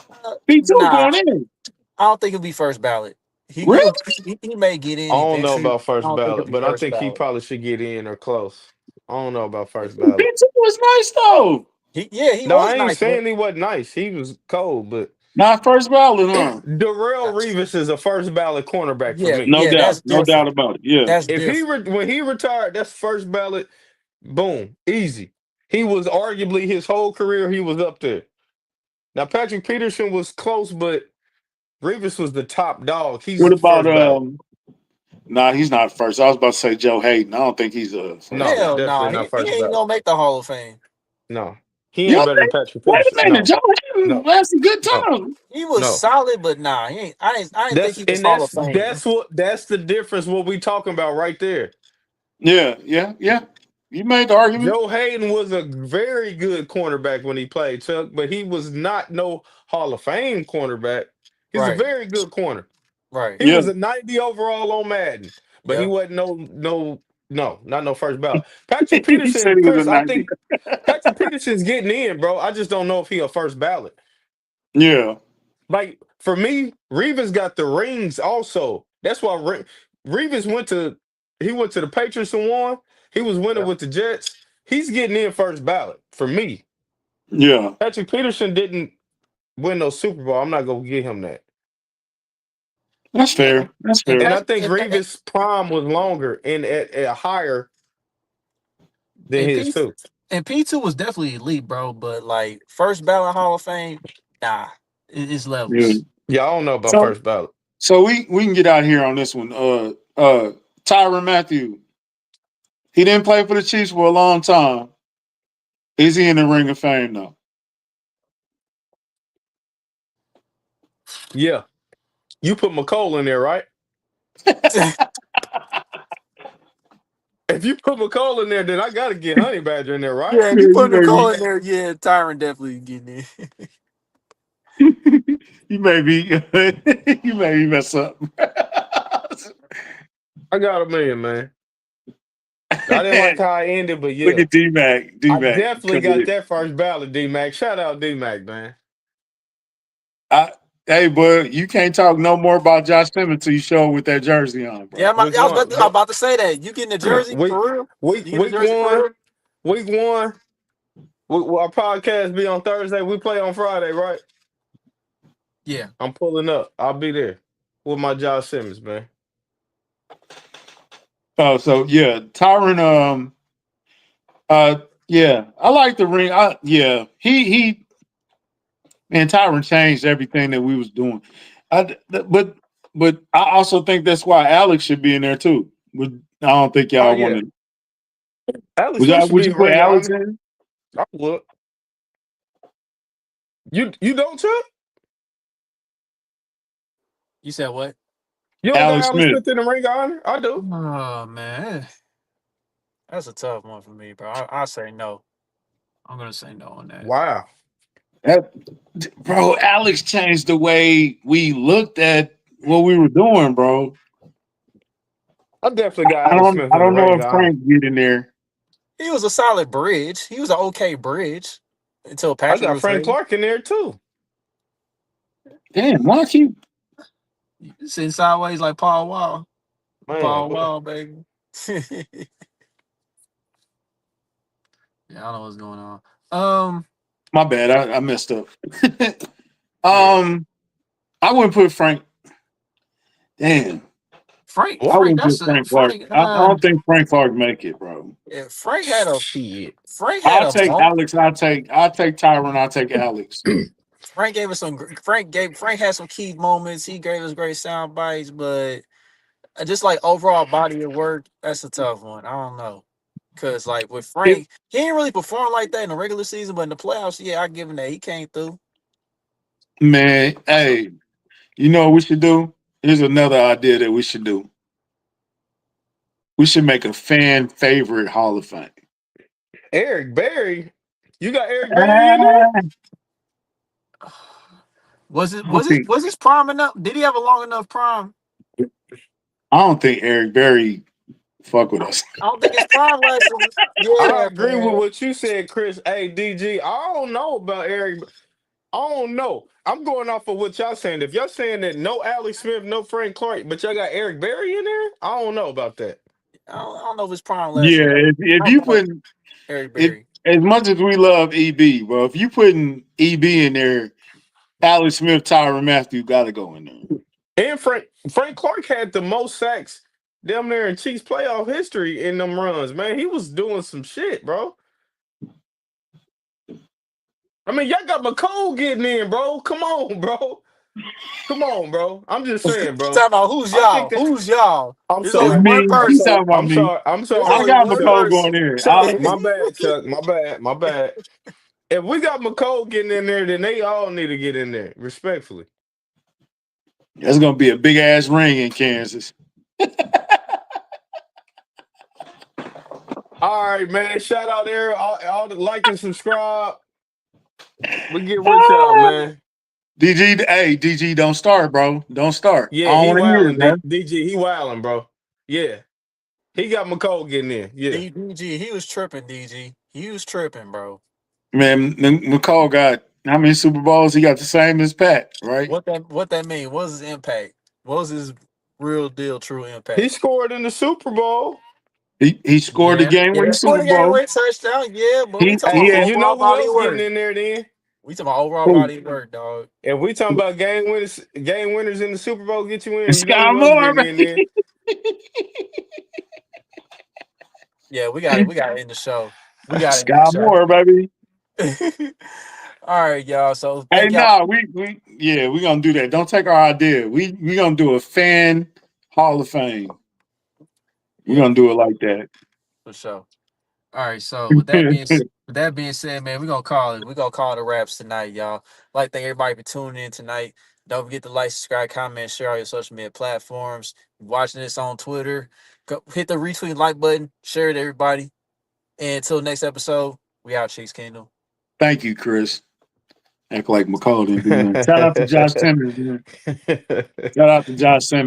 P2 Nah, going in. I don't think he'll be first ballot. He Really? he'll, he may get I in don't know eventually. about I first don't think he'll ballot, be but I first think he ballot. probably should get in or close. I don't know about first ballot. P2 was nice though. He No, was I ain't nice, but saying he wasn't nice. He was cold, but Not first ballot, huh? Darrell Revis is a first ballot cornerback for me. No doubt. that's No doubt different. about it. Yeah. That's If he different. when he retired, that's first ballot. Boom, easy. He was arguably his whole career. He was up there. Now Patrick Peterson was close, but Revis was the top dog. He's What about first ballot. Nah, he's not first. I was about to say Joe Hayden. I don't think he's a first No, ballot. Hell definitely no, not he first ain't ballot. gonna make the Hall of Fame. No, he You ain't don't better than think? Patrick Wait a Peterson. minute, No, Joe Hayden no, had some good no, times. He was no. solid, but nah, he ain't. I didn't think That's he was and Hall of that's Fame. that's the difference. What we talking about right there. Yeah. You made the argument. Joe Hayden was a very good cornerback when he played, Chuck, but he was not no Hall of Fame cornerback. He's a Right, very good corner. right. He Yeah. was a 90 overall on Madden, but he Yeah. wasn't not no first ballot. Patrick He said Peterson, he was a Chris, I 90. think Patrick Peterson's getting in, bro. I just don't know if he a first ballot. Yeah. Like for me, Reeves got the rings also. That's why Reeves went to the Patriots and won. He was winning Yeah. with the Jets. He's getting in first ballot for me. Yeah. Patrick Peterson didn't win no Super Bowl. I'm not gonna give him that. That's Yeah. fair. That's And fair. And I Pat think Reeves' prime was longer and at higher than and his P too. and P2 was definitely elite, bro. But like first ballot Hall of Fame, nah, it's Yeah. levels. Yeah, I don't know about So first ballot. so we can get out here on this one. Tyrann Mathieu. He didn't play for the Chiefs for a long time. Is he in the Ring of Fame though? Yeah. You put McCole in there, right? If you put McCole in there, then I gotta get Honey Badger in there, right? Yeah, if you You put may Nicole be in there, yeah, Tyron definitely getting in. you may be you may be mess up. I got him in, man. I didn't like how I ended, but Look yeah. at D-Mac. I D-Mac. definitely got that first ballot, D-Mac. Shout out D-Mac, man. Hey, bud, you can't talk no more about Josh Simmons until you show up with that jersey on, Yeah, bro. Which I was one? about to say that. You getting the jersey Week for real? week You getting the week jersey for one. real? Week one. Our podcast be on Thursday. We play on Friday, right? Yeah. I'm pulling up. I'll be there with my Josh Simmons, man. Oh, so yeah, Tyron. Yeah, I like the ring. He man, Tyron changed everything that we was doing. But I also think that's why Alex should be in there too. I don't think Oh y'all want yeah. to. Alex Smith should Would be you a put ring of Alex honor. in? I would. You don't, Chuck? You said what? You don't got Alex Alex Smith. Smith in the ring of honor? I do. Oh man, that's a tough one for me, bro. I say no. I'm gonna say no on that. Wow. That, bro, Alex changed the way we looked at what we were doing, bro. I definitely got Alex Smith I in the don't know ring if of honor. Frank get in there. He was a solid bridge. He was an okay bridge until I Patrick got was Frank there. Clark in there too. Damn, why keep Sitting sideways like Paul Wall. Man, Paul Wall, baby. Yeah, I don't know what's going on. my bad, I messed up. Yeah. I wouldn't put Frank. Damn. Frank, I what? Frank, wouldn't that's put a Frank Clark. Frank. I don't think Frank Clark make it, bro. Yeah, Shit. Frank had I'll a take bump. Alex. I'll take Tyron. I'll take Alex. Frank gave us some. Frank had some key moments. He gave us great sound bites, but just like overall body of work, that's a tough one. I don't know, cause like with If Frank, he didn't really perform like that in the regular season, but in the playoffs, yeah, I give him that. He came through. man, hey, you know what we should do? Here's another idea that we should do. We should make a fan favorite Hall of Fame. Eric Berry. You got Eric Berry in there? Was it I don't think was his prime enough? Did he have a long enough prime? I don't think Eric Berry fuck with us. I don't think his prime lasted. I Yeah, agree with man. what you said, Chris. Hey, DG. I don't know about Eric. I don't know. I'm going off of what y'all saying. If y'all saying that no Alex Smith, no Frank Clark, but y'all got Eric Berry in there, I don't know about that. I don't know if his prime lasted Yeah, that. if I don't you know put Eric if Berry. as much as we love EB, bro, if you putting EB in there, Alex Smith, Tyrann Matthew got to go in there. And Frank Clark had the most sacks damn near in Chiefs playoff history in them runs, man. He was doing some shit, bro. I mean, y'all got McCole getting in, bro. Come on, bro. Come on, bro. I'm just saying, bro. Talking about who's y'all? Who's y'all? I'm There's sorry. only one Me, he person. talking about I'm me. sorry. I'm There's sorry. I only got one McCole Chuck, going in. Chuck, my bad, Chuck. My bad. If we got McCole getting in there, then they all need to get in there, respectfully. That's gonna be a big ass ring in Kansas. All right, man. Shout out there. All the like and subscribe. We get with y'all, man. DG, hey, DG, don't start, bro. Don't start. I Yeah, don't he want to hear it, wilding. bro. DG, he wilding, bro. Yeah. He got McCole getting in. Yeah. DG, he was tripping, DG. He was tripping, bro. Man, McCall got how many Super Bowls? He got the same as Pat, right? What that mean? What was his impact? What was his real deal, true impact? He scored in the Super Bowl. He scored the game winning Super Scored a game Bowl. winning touchdown. Yeah, but we talking He about had, You know overall who body else of getting work. in there then? We talking about overall body of work, dog. If we talking about game winners in the Super Bowl get you in, you know Sky who else Moore, getting in there? Yeah, we got to end the show. We got to end Sky the show. Moore, baby. All right, y'all. So Hey, thank y'all. nah, we gonna do that. Don't take our idea. We gonna do a fan Hall of Fame. We're gonna do it like that. For sure. All right, so with that being said, man, we're gonna call it. We're gonna call it a wraps tonight, y'all. Like thank everybody for tuning in tonight. Don't forget to like, subscribe, comment, share all your social media platforms. Watching this on Twitter, hit the retweet like button, share it to everybody. And until next episode, we out, Chiefs Kingdom. Thank you, Chris. Act like McCall didn't do nothing. Shout out to Josh Simmons, man. Shout out to Josh Simmons.